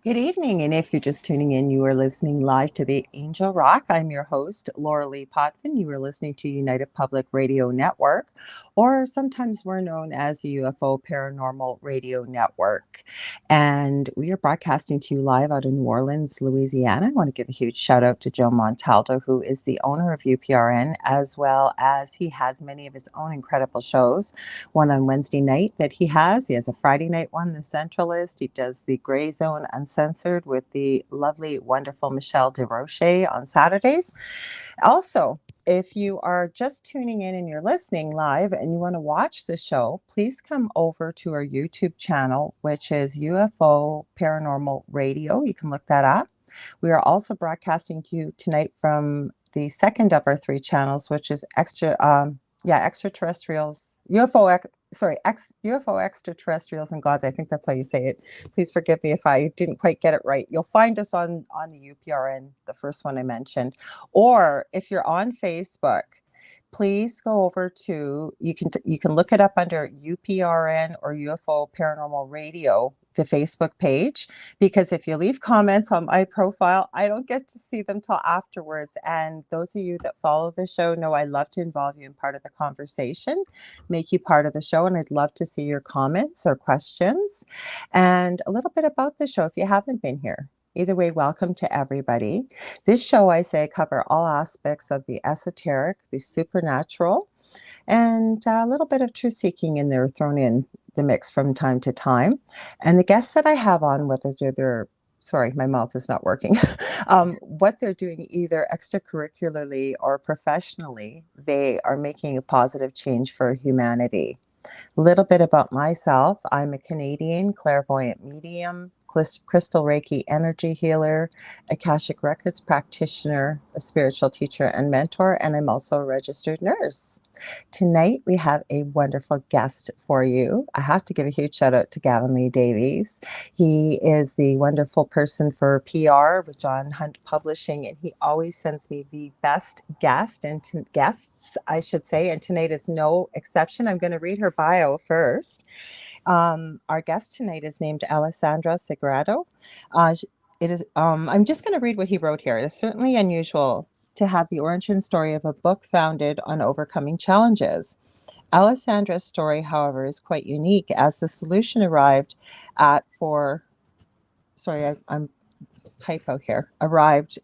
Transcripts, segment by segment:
Good evening, and if you're just tuning in, you are listening live to the Angel Rock. I'm your host, Lorilei Potvin. You are listening to United Public Radio Network, or sometimes we're known as the UFO Paranormal Radio Network. And we are broadcasting to you live out in New Orleans, Louisiana. I want to give a huge shout out to Joe Montaldo, who is the owner of UPRN, as well as he has many of his own incredible shows. One on Wednesday night that he has. He has a Friday night one, The Centralist. He does the Gray Zone Uncensored with the lovely, wonderful Michelle DeRoche on Saturdays. Also, if you are just tuning in and you're listening live and you want to watch the show, please come over to our YouTube channel, which is UFO Paranormal Radio. You can look that up. We are also broadcasting to you tonight from the second of our three channels, which is extraterrestrials, UFO extraterrestrials and gods. I think that's how you say it. Please forgive me if I didn't quite get it right. You'll find us on the UPRN, the first one I mentioned, or if you're on Facebook, please go over to you can look it up under UPRN or UFO Paranormal Radio, the Facebook page, because if you leave comments on my profile, I don't get to see them till afterwards. And those of you that follow the show know I love to involve you in part of the conversation, make you part of the show, and I'd love to see your comments or questions and a little bit about the show if you haven't been here. Either way, welcome to everybody. This show, I say, cover all aspects of the esoteric, the supernatural, and a little bit of truth seeking in there thrown in the mix from time to time. And the guests that I have on, whether they're sorry, my mouth is not working. What they're doing either extracurricularly or professionally, they are making a positive change for humanity. A little bit about myself. I'm a Canadian clairvoyant medium, crystal Reiki energy healer, Akashic Records practitioner, a spiritual teacher and mentor, and I'm also a registered nurse. Tonight, we have a wonderful guest for you. I have to give a huge shout out to Gavin Lee Davies. He is the wonderful person for PR with John Hunt Publishing, and he always sends me the best guests, I should say, and tonight is no exception. I'm going to read her bio first. Our guest tonight is named Alessandra Segrado. I'm just going to read what he wrote here. It is certainly unusual to have the origin story of a book founded on overcoming challenges. Alessandra's story, however, is quite unique as the solution arrived at for, sorry, I'm typo here, arrived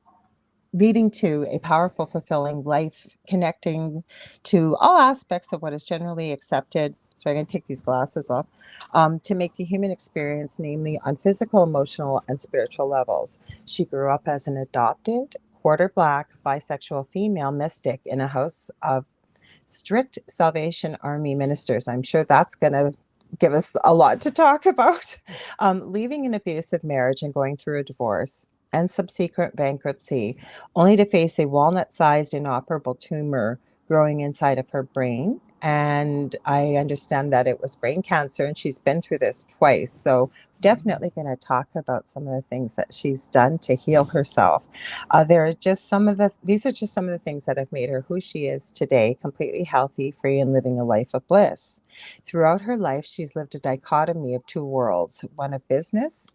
leading to a powerful, fulfilling life, connecting to all aspects of what is generally accepted. So I'm going to take these glasses off to make the human experience, namely on physical, emotional, and spiritual levels. She grew up as an adopted, quarter Black, bisexual female mystic in a house of strict Salvation Army ministers. I'm sure that's going to give us a lot to talk about. Leaving an abusive marriage and going through a divorce and subsequent bankruptcy, only to face a walnut-sized inoperable tumor growing inside of her brain. And I understand that it was brain cancer, and she's been through this twice. So definitely going to talk about some of the things that she's done to heal herself. These are just some of the things that have made her who she is today, completely healthy, free, and living a life of bliss. Throughout her life, she's lived a dichotomy of two worlds, one of business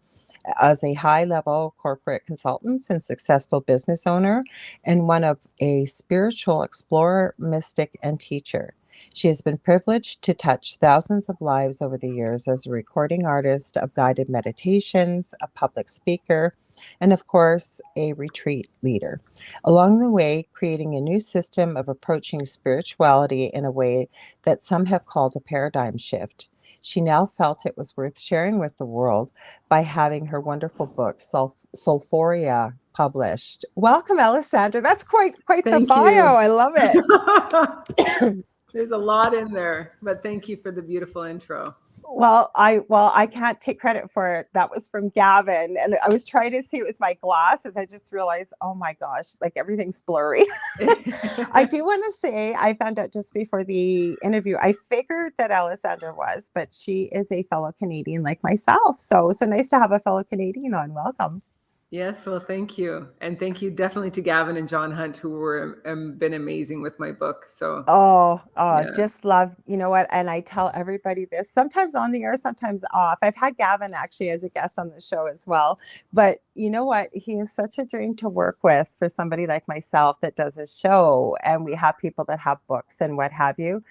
as a high-level corporate consultant and successful business owner, and one of a spiritual explorer, mystic, and teacher. She has been privileged to touch thousands of lives over the years as a recording artist of guided meditations, a public speaker, and of course, a retreat leader. Along the way, creating a new system of approaching spirituality in a way that some have called a paradigm shift. She now felt it was worth sharing with the world by having her wonderful book, Soulphoria, published. Welcome, Alessandra. That's quite the Thank bio. you. I love it. There's a lot in there, but thank you for the beautiful intro. Well, I can't take credit for it. That was from Gavin, and I was trying to see it with my glasses. I just realized, oh my gosh, like everything's blurry. I do want to say I found out just before the interview. I figured that Alessandra was, but she is a fellow Canadian like myself. So nice to have a fellow Canadian on. Welcome. Yes, well, thank you. And thank you definitely to Gavin and John Hunt, who were been amazing with my book. So, yeah. Just love, you know what? And I tell everybody this, sometimes on the air, sometimes off. I've had Gavin actually as a guest on the show as well. But you know what? He is such a dream to work with for somebody like myself that does a show. And we have people that have books and what have you.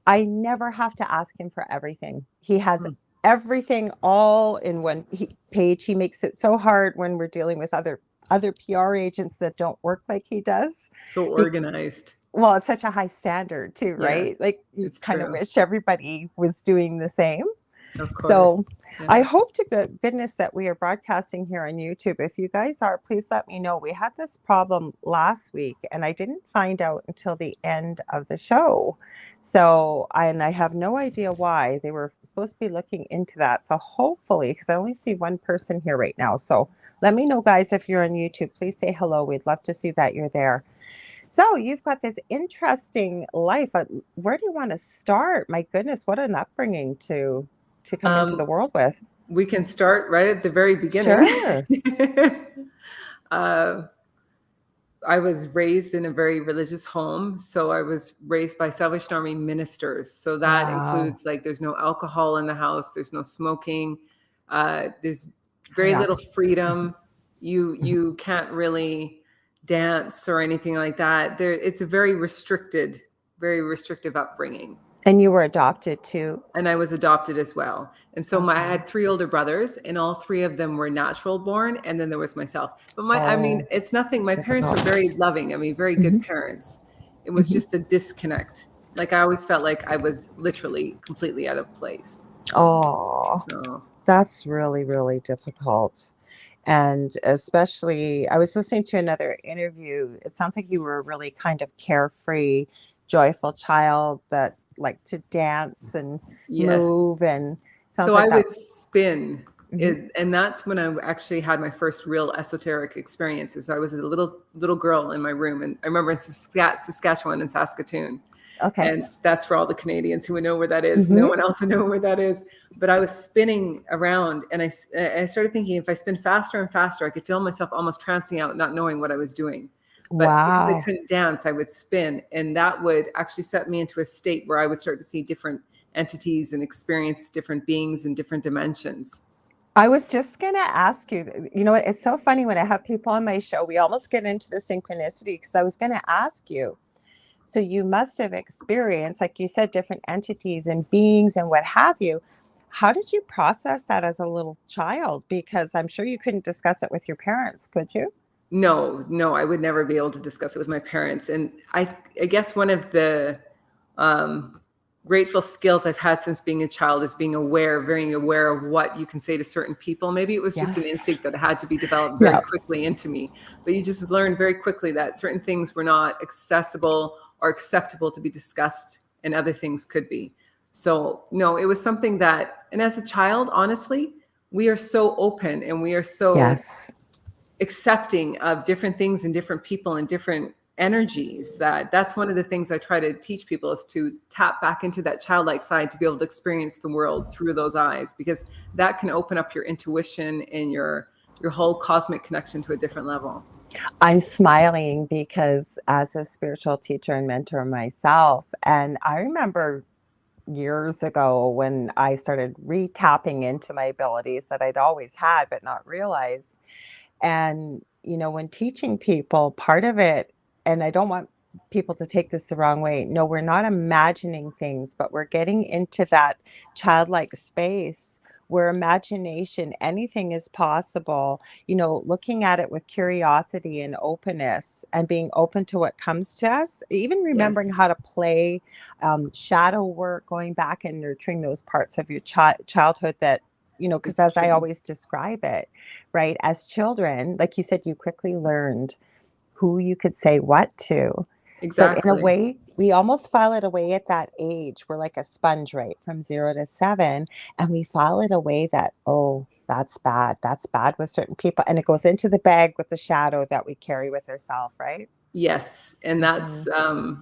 I never have to ask him for everything. He has everything all in one page. He makes it so hard when we're dealing with other PR agents that don't work like he does. So organized. Well, it's such a high standard too, Yes, right? Like you it's kind of true. wish everybody was doing the same. Of So course. Yeah. I hope to goodness that we are broadcasting here on YouTube. If you guys are, please let me know. We had this problem last week and I didn't find out until the end of the show. So, I have no idea why. They were supposed to be looking into that. So hopefully, because I only see one person here right now. So let me know, guys, if you're on YouTube. Please say hello. We'd love to see that you're there. So you've got this interesting life. Where do you want to start? My goodness, what an upbringing to come into the world with. We can start right at the very beginning. Sure. I was raised in a very religious home. So I was raised by Salvation Army ministers. So that includes like there's no alcohol in the house, there's no smoking, there's very little freedom. You can't really dance or anything like that. It's a very restrictive upbringing. And you were adopted too. And I was adopted as well. And so I had 3 older brothers and all 3 of them were natural born. And then there was myself. But I mean, it's nothing. My parents were very loving. I mean, very good parents. It was just a disconnect. Like I always felt like I was literally completely out of place. That's really, really difficult. And especially, I was listening to another interview. It sounds like you were a really kind of carefree, joyful child that liked to dance and move. And so I would spin. And that's when I actually had my first real esoteric experiences. I was a little girl in my room, and I remember in Saskatchewan and Saskatoon. Okay. And that's for all the Canadians who would know where that is. No one else would know where that is. But I was spinning around, and I started thinking if I spin faster and faster, I could feel myself almost trancing out, not knowing what I was doing. But because I couldn't dance, I would spin. And that would actually set me into a state where I would start to see different entities and experience different beings in different dimensions. I was just going to ask you, you know, it's so funny when I have people on my show, we almost get into the synchronicity because I was going to ask you. So you must have experienced, like you said, different entities and beings and what have you. How did you process that as a little child? Because I'm sure you couldn't discuss it with your parents, could you? No, I would never be able to discuss it with my parents. And I guess one of the grateful skills I've had since being a child is being very aware of what you can say to certain people. Maybe it was just an instinct that had to be developed very quickly into me. But you just learned very quickly that certain things were not accessible or acceptable to be discussed, and other things could be. So no, it was something that, and as a child, honestly, we are so open and we are so accepting of different things and different people and different energies that's one of the things I try to teach people is to tap back into that childlike side to be able to experience the world through those eyes, because that can open up your intuition and your whole cosmic connection to a different level. I'm smiling because as a spiritual teacher and mentor myself, and I remember years ago when I started re-tapping into my abilities that I'd always had but not realized. And, you know, when teaching people, part of it, and I don't want people to take this the wrong way. No, we're not imagining things, but we're getting into that childlike space where imagination, anything is possible, you know, looking at it with curiosity and openness and being open to what comes to us, even remembering how to play shadow work, going back and nurturing those parts of your childhood that, you know, because as I always describe it, right, as children, like you said, you quickly learned who you could say what to. Exactly. So in a way, we almost file it away at that age. We're like a sponge, right, from 0 to 7. And we file it away that, oh, that's bad. That's bad with certain people. And it goes into the bag with the shadow that we carry with ourselves, right? Yes. And that's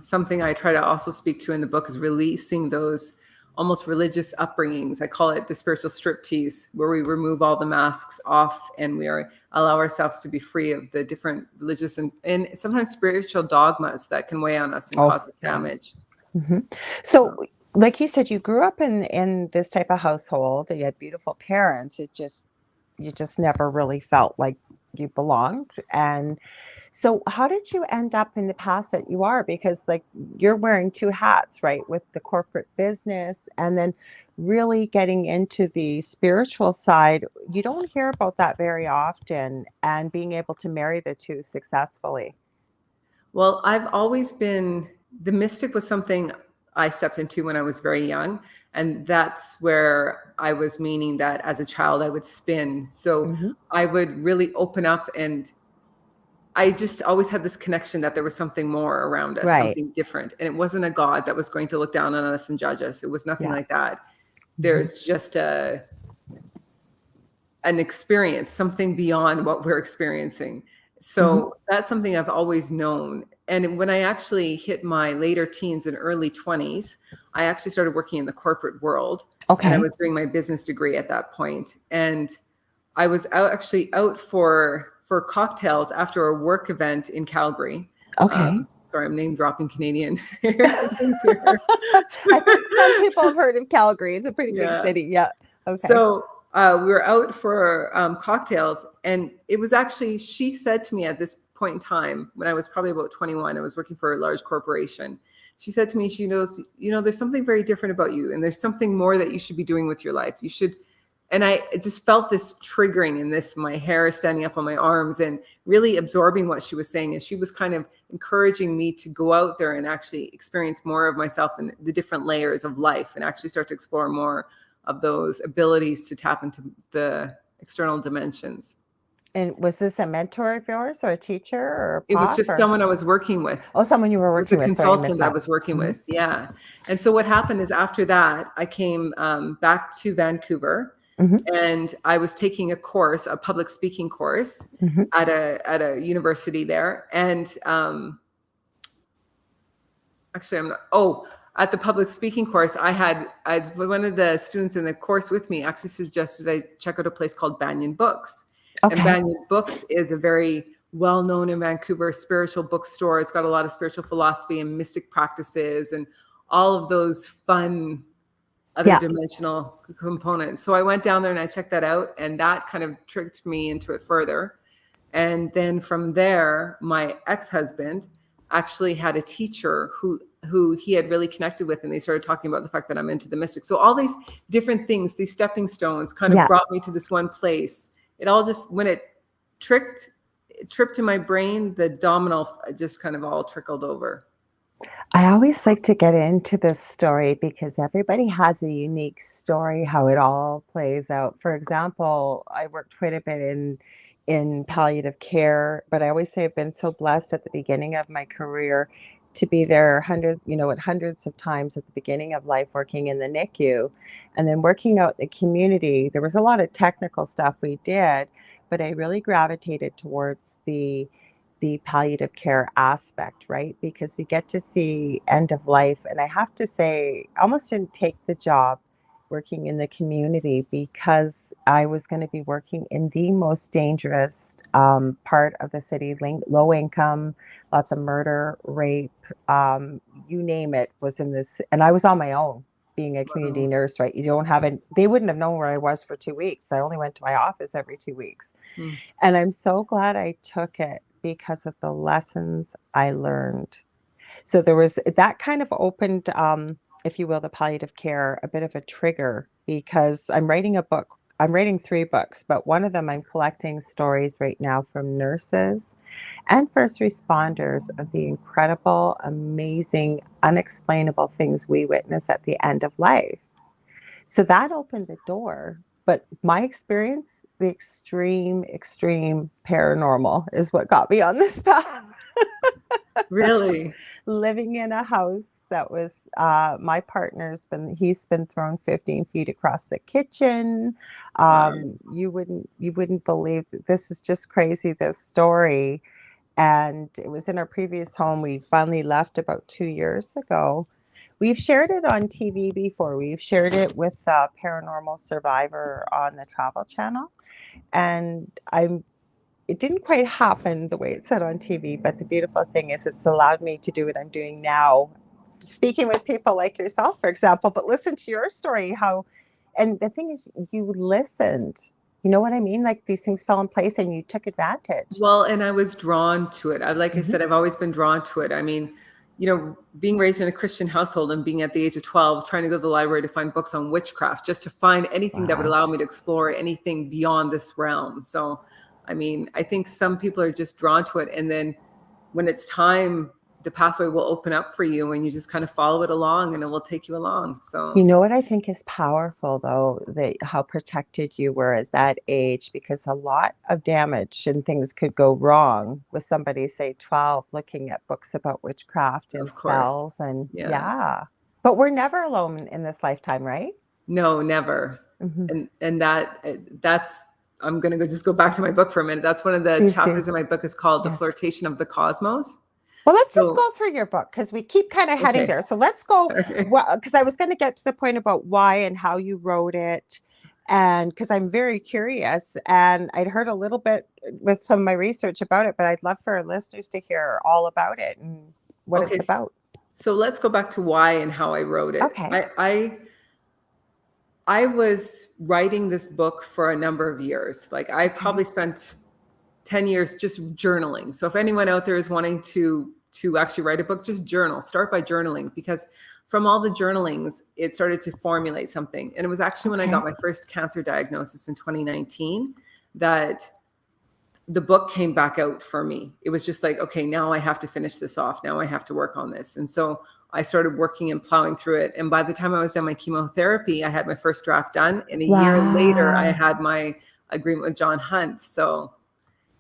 something I try to also speak to in the book, is releasing those almost religious upbringings. I call it the spiritual striptease, where we remove all the masks off and allow ourselves to be free of the different religious and sometimes spiritual dogmas that can weigh on us and cause us damage. Mm-hmm. So, like you said, you grew up in this type of household. You had beautiful parents. You just never really felt like you belonged. And so how did you end up in the past that you are? Because like you're wearing two hats, right? With the corporate business and then really getting into the spiritual side. You don't hear about that very often, and being able to marry the two successfully. Well, I've always been, the mystic was something I stepped into when I was very young. And that's where I was meaning that as a child, I would spin. So I would really open up, and I just always had this connection that there was something more around us, something different. And it wasn't a God that was going to look down on us and judge us. It was nothing like that. There's just an experience, something beyond what we're experiencing. So that's something I've always known. And when I actually hit my later teens and early 20s, I actually started working in the corporate world. And I was doing my business degree at that point. And I was out for cocktails after a work event in Calgary. Sorry, I'm name dropping Canadian things here. I think some people have heard of Calgary. It's a pretty big city. Yeah. Okay. So we were out for cocktails, and it was actually, she said to me at this point in time, when I was probably about 21, I was working for a large corporation. She said to me, she knows, there's something very different about you, and there's something more that you should be doing with your life. You should. And I just felt this triggering in this, my hair standing up on my arms, and really absorbing what she was saying. And she was kind of encouraging me to go out there and actually experience more of myself and the different layers of life, and actually start to explore more of those abilities to tap into the external dimensions. And was this a mentor of yours or a teacher or a prof? It was just someone I was working with. Oh, someone you were working with. It was a consultant I was working with. Yeah. And so what happened is after that, I came back to Vancouver. And I was taking a course, a public speaking course at a university there. And actually, I'm not, at the public speaking course, one of the students in the course with me actually suggested I check out a place called Banyan Books. And Banyan Books is a very well-known in Vancouver spiritual bookstore. It's got a lot of spiritual philosophy and mystic practices and all of those fun other dimensional components. So I went down there and I checked that out, and that kind of tricked me into it further. And then from there, my ex-husband actually had a teacher who he had really connected with, and they started talking about the fact that I'm into the mystic. So all these different things, these stepping stones kind of brought me to this one place. It all just, when it tripped in my brain, the domino just kind of all trickled over. I always like to get into this story because everybody has a unique story, how it all plays out. For example, I worked quite a bit in palliative care, but I always say I've been so blessed at the beginning of my career to be there hundreds of times at the beginning of life, working in the NICU and then working out in the community. There was a lot of technical stuff we did, but I really gravitated towards the palliative care aspect, right? Because we get to see end of life. And I have to say, I almost didn't take the job working in the community because I was going to be working in the most dangerous part of the city, low income, lots of murder, rape, you name it was in this. And I was on my own being a community nurse, right? They wouldn't have known where I was for 2 weeks. I only went to my office every 2 weeks. And I'm so glad I took it because of the lessons I learned. So there was that kind of opened, if you will, the palliative care, a bit of a trigger, because I'm writing a book. I'm writing 3 books, but one of them I'm collecting stories right now from nurses and first responders of the incredible, amazing, unexplainable things we witness at the end of life. So that opened the door. But my experience, the extreme paranormal is what got me on this path. Really? Living in a house that was my partner's he's been thrown 15 feet across the kitchen. You wouldn't believe this is just crazy, this story. And it was in our previous home. We finally left about 2 years ago. We've shared it on TV before. We've shared it with Paranormal Survivor on the Travel Channel. And it didn't quite happen the way it said on TV, but the beautiful thing is it's allowed me to do what I'm doing now, speaking with people like yourself, for example, but listen to your story, and the thing is you listened. You know what I mean? Like these things fell in place and you took advantage. Well, and I was drawn to it. I said, I've always been drawn to it. I mean, being raised in a Christian household and being at the age of 12, trying to go to the library to find books on witchcraft, just to find anything that would allow me to explore anything beyond this realm. So, I mean, I think some people are just drawn to it. And then when it's time, the pathway will open up for you and you just kind of follow it along and it will take you along. So, you know what I think is powerful though, that how protected you were at that age, because a lot of damage and things could go wrong with somebody, say 12, looking at books about witchcraft and spells. And but we're never alone in this lifetime, right? No, never. And that's, I'm going to just go back to my book for a minute. That's one of the chapters in my book is called The Flirtation of the Cosmos. Well, let's just go through your book because we keep kind of heading there. So let's go, because I was going to get to the point about why and how you wrote it. And because I'm very curious and I'd heard a little bit with some of my research about it, but I'd love for our listeners to hear all about it and what it's about. So let's go back to why and how I wrote it. Okay. I was writing this book for a number of years. Like I probably spent 10 years just journaling. So if anyone out there is wanting to actually write a book, just journal. Start by journaling, because from all the journalings, it started to formulate something. And it was actually when I got my first cancer diagnosis in 2019 that the book came back out for me. It was just like, okay, now I have to finish this off. Now I have to work on this. And so I started working and plowing through it. And by the time I was done my chemotherapy, I had my first draft done. And a year later, I had my agreement with John Hunt. So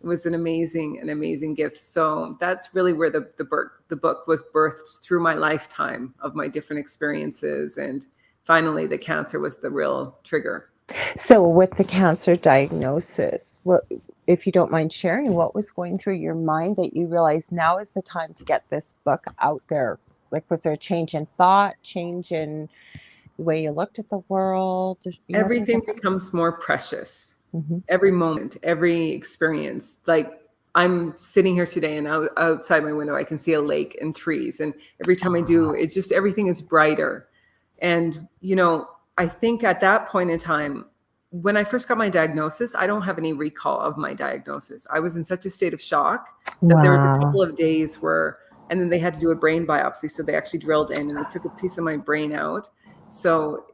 it was an amazing gift. So that's really where the book was birthed, through my lifetime of my different experiences. And finally, the cancer was the real trigger. So with the cancer diagnosis, what, if you don't mind sharing, what was going through your mind that you realized now is the time to get this book out there? Like, was there a change in thought, change in the way you looked at the world? Everything becomes more precious. Every moment, every experience. Like I'm sitting here today and outside my window, I can see a lake and trees. And every time I do, it's just, everything is brighter. And, I think at that point in time, when I first got my diagnosis, I don't have any recall of my diagnosis. I was in such a state of shock that there was a couple of days where, and then they had to do a brain biopsy. So they actually drilled in and they took a piece of my brain out. So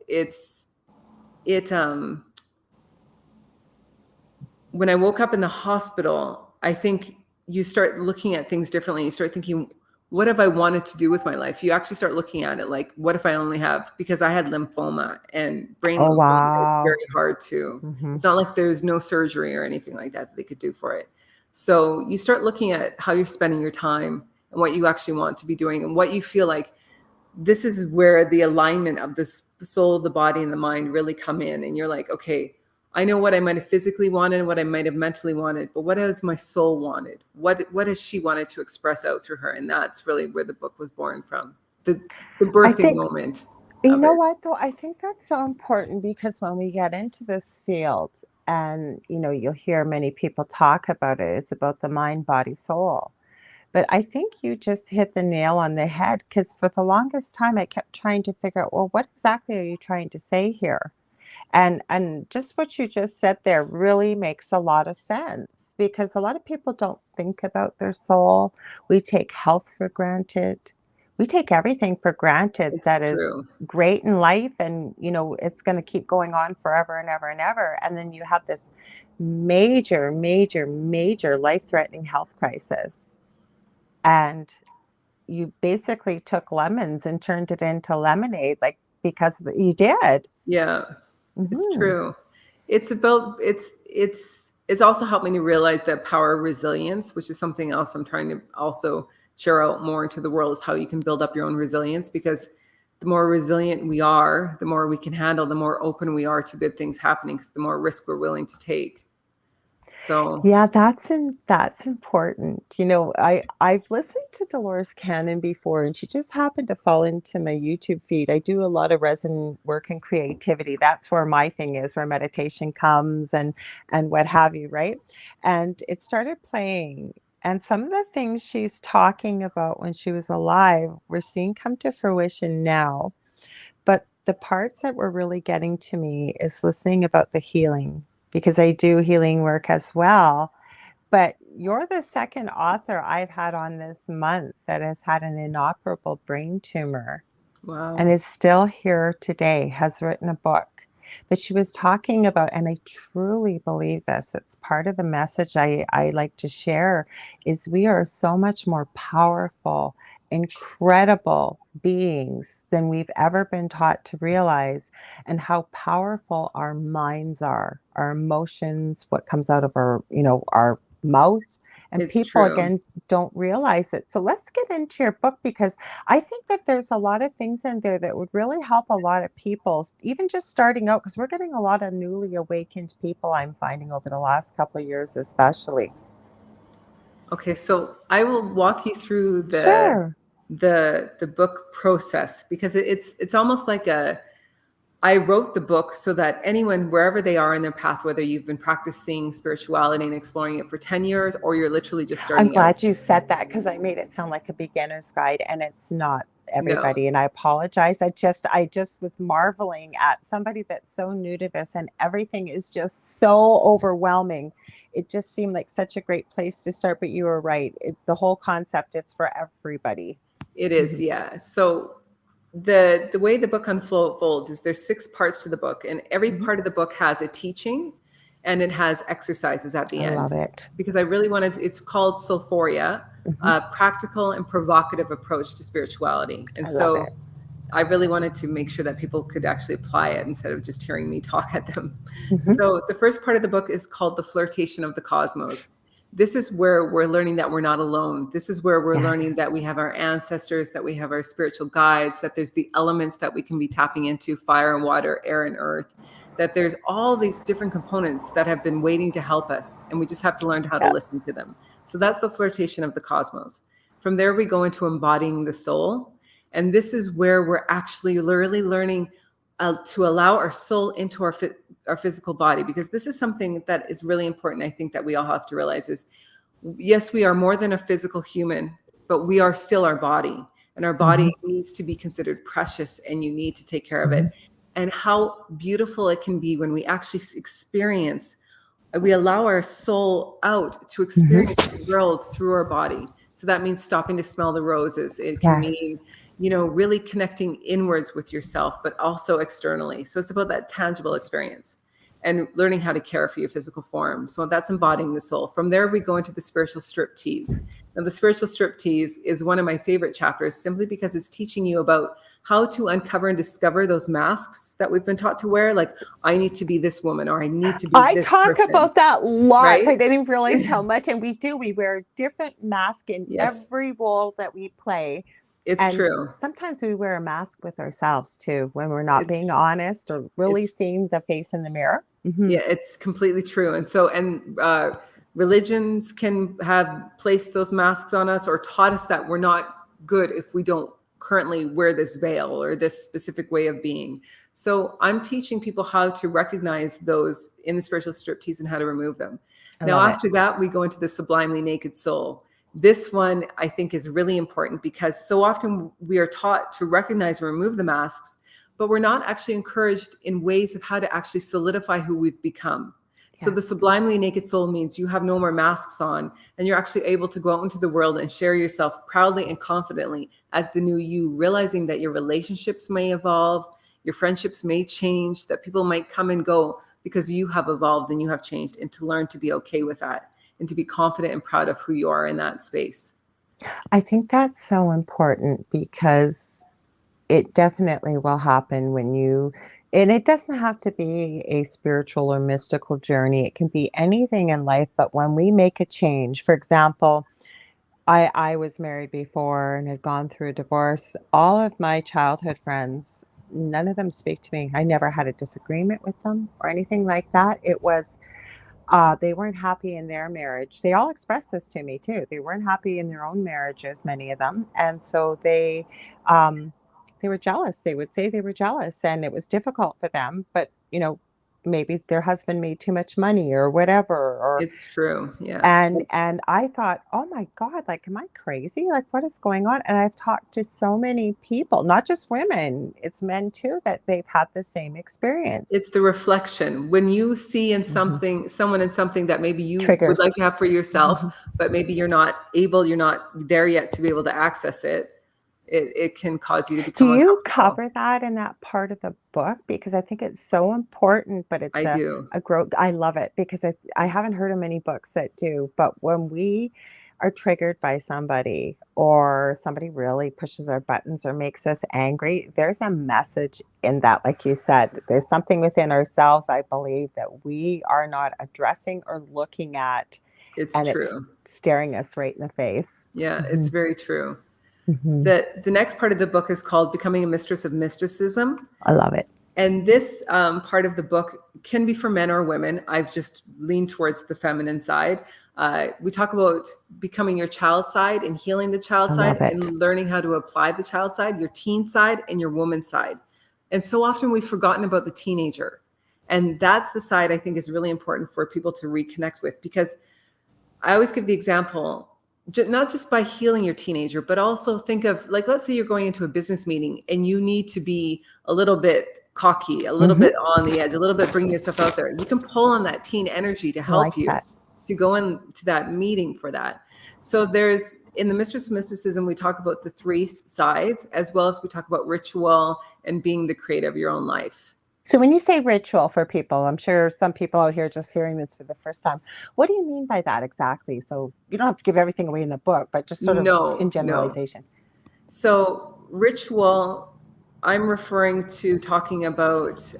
when I woke up in the hospital, I think you start looking at things differently. You start thinking, what have I wanted to do with my life? You actually start looking at it like, what if I only have, because I had lymphoma, and brain lymphoma is very hard to, it's not like there's no surgery or anything like that they could do for it. So you start looking at how you're spending your time and what you actually want to be doing and what you feel like. This is where the alignment of the soul, the body, and the mind really come in. And you're like, okay, I know what I might have physically wanted, what I might have mentally wanted, but what has my soul wanted? What has she wanted to express out through her? And that's really where the book was born from, the birthing moment. You know what, though? I think that's so important, because when we get into this field and, you'll hear many people talk about it, it's about the mind, body, soul. But I think you just hit the nail on the head, because for the longest time, I kept trying to figure out, well, what exactly are you trying to say here? And just what you just said there really makes a lot of sense, because a lot of people don't think about their soul. We take health for granted. We take everything for granted. It's that true. Is great in life, and it's going to keep going on forever and ever and ever. And then you have this major life-threatening health crisis, and you basically took lemons and turned it into lemonade, like, because you did. Yeah. It's true. It's also helped me to realize that power of resilience, which is something else I'm trying to also share out more into the world, is how you can build up your own resilience, because the more resilient we are, the more we can handle, the more open we are to good things happening, because the more risk we're willing to take. So Yeah, that's important. I've listened to Dolores Cannon before, and she just happened to fall into my YouTube feed. I do a lot of resin work and creativity. That's where my thing is, where meditation comes and what have you, right? And it started playing, and some of the things she's talking about when she was alive, we're seeing come to fruition now. But the parts that were really getting to me is listening about the healing, because I do healing work as well. But you're the second author I've had on this month that has had an inoperable brain tumor and wow. is still here today, has written a book. But she was talking about, and I truly believe this, it's part of the message I like to share, is we are so much more powerful, incredible beings than we've ever been taught to realize, and how powerful our minds are, our emotions, what comes out of our mouth. And It's people, true. again, don't realize it. So let's get into your book, because I think that there's a lot of things in there that would really help a lot of people, even just starting out, because we're getting a lot of newly awakened people, I'm finding, over the last couple of years, especially. Okay, so I will walk you through Sure. the book process, because it's almost like I wrote the book so that anyone, wherever they are in their path, whether you've been practicing spirituality and exploring it for 10 years or you're literally just I'm starting out. glad you said that, because I made it sound like a beginner's guide, and it's not No, everybody. And I apologize. I just was marveling at somebody that's so new to this, and everything is just so overwhelming. It just seemed like such a great place to start, but you were right. The whole concept, it's for everybody. it is, Mhm. yeah. So the way the book unfolds is there's 6 parts to the book, and every Mhm. part of the book has a teaching and it has exercises at the I love end, it. because I really wanted to, it's called Soulphoria, Mhm. a practical and provocative approach to spirituality. And I love so it. I really wanted to make sure that people could actually apply it instead of just hearing me talk at them. Mhm. So the first part of the book is called The Flirtation of the Cosmos. This is where we're learning that we're not alone. This is where we're learning Yes. that we have our ancestors, that we have our spiritual guides, that there's the elements that we can be tapping into: fire and water, air and earth, that there's all these different components that have been waiting to help us. And we just have to learn how to listen to them. So that's the flirtation of the cosmos. From there, we go into embodying the soul. And this is where we're actually really learning to allow our soul into our physical body, because this is something that is really important. I think that we all have to realize is, yes, we are more than a physical human, but we are still our body, and our body Mhm. needs to be considered precious, and you need to take care of Mhm. it. And how beautiful it can be when we actually experience, we allow our soul out to Mhm. experience the world through our body. So that means stopping to smell the roses. It can mean, Yes. really connecting inwards with yourself, but also externally. So it's about that tangible experience and learning how to care for your physical form. So that's embodying the soul. From there, we go into the spiritual striptease. Now, the spiritual striptease is one of my favorite chapters, simply because it's teaching you about how to uncover and discover those masks that we've been taught to wear. Like, I need to be this woman, or I need to be I this talk person, about that lots. right? I didn't realize how much, and we do. We wear different masks in Yes, every role that we play. it's And true. sometimes we wear a mask with ourselves too, when we're not It's being honest or really it's seeing the face in the mirror. Mhm. yeah, it's completely true. And so, religions can have placed those masks on us or taught us that we're not good if we don't currently wear this veil or this specific way of being. So I'm teaching people how to recognize those in the spiritual striptease and how to remove them. I Now, love it. after that, we go into the sublimely naked soul. This one I think is really important, because so often we are taught to recognize and remove the masks, but we're not actually encouraged in ways of how to actually solidify who we've become. So the Yes. sublimely naked soul means you have no more masks on, and you're actually able to go out into the world and share yourself proudly and confidently as the new you, realizing that your relationships may evolve, your friendships may change, that people might come and go because you have evolved and you have changed, and to learn to be okay with that and to be confident and proud of who you are in that space. I think that's so important, because it definitely will happen when and it doesn't have to be a spiritual or mystical journey. It can be anything in life, but when we make a change, for example, I was married before and had gone through a divorce. All of my childhood friends, none of them speak to me. I never had a disagreement with them or anything like that. It was, They weren't happy in their marriage. They all expressed this to me too. They weren't happy in their own marriages, many of them, and so um, they were jealous. They would say they were jealous, and it was difficult for them. But maybe their husband made too much money or whatever, or It's true. Yeah. and I thought, oh my God, like, am I crazy? Like, what is going on? And I've talked to so many people, not just women, it's men too, that they've had the same experience. It's the reflection. When you see in Mm-hmm. someone in something that maybe you would Triggers. like to have for yourself, Mm-hmm. but maybe you're not there yet to be able to access it, it can cause you to Do become you uncomfortable. cover that in that part of the book? Because I think it's so important, but it's I do. a growth. I love it because I haven't heard of many books that do. But when we are triggered by somebody, or somebody really pushes our buttons or makes us angry, there's a message in that. Like you said, there's something within ourselves, I believe, that we are not addressing or looking at, It's and it's true. staring us right in the face. Yeah, Hmm. it's very true. Hmm. The next part of the book is called Becoming a Mistress of Mysticism. I love it. And this part of the book can be for men or women. I've just leaned towards the feminine side. We talk about becoming your child side and healing the child I side love it. and learning how to apply the child side, your teen side, and your woman side. And so often we've forgotten about the teenager. And that's the side I think is really important for people to reconnect with, because I always give the example, not just by healing your teenager, but also think of, like, let's say you're going into a business meeting and you need to be a little bit cocky, a little bit Hmm. on the edge, a little bit bringing yourself out there. You can pull on that teen energy to I help like you that. to go into that meeting for that. So in the Mistress of Mysticism, we talk about the three sides, as well as we talk about ritual and being the creator of your own life. So when you say ritual for people, I'm sure some people out here just hearing this for the first time. What do you mean by that exactly? So you don't have to give everything away in the book, but just sort of in No. generalization. So ritual, I'm referring to talking about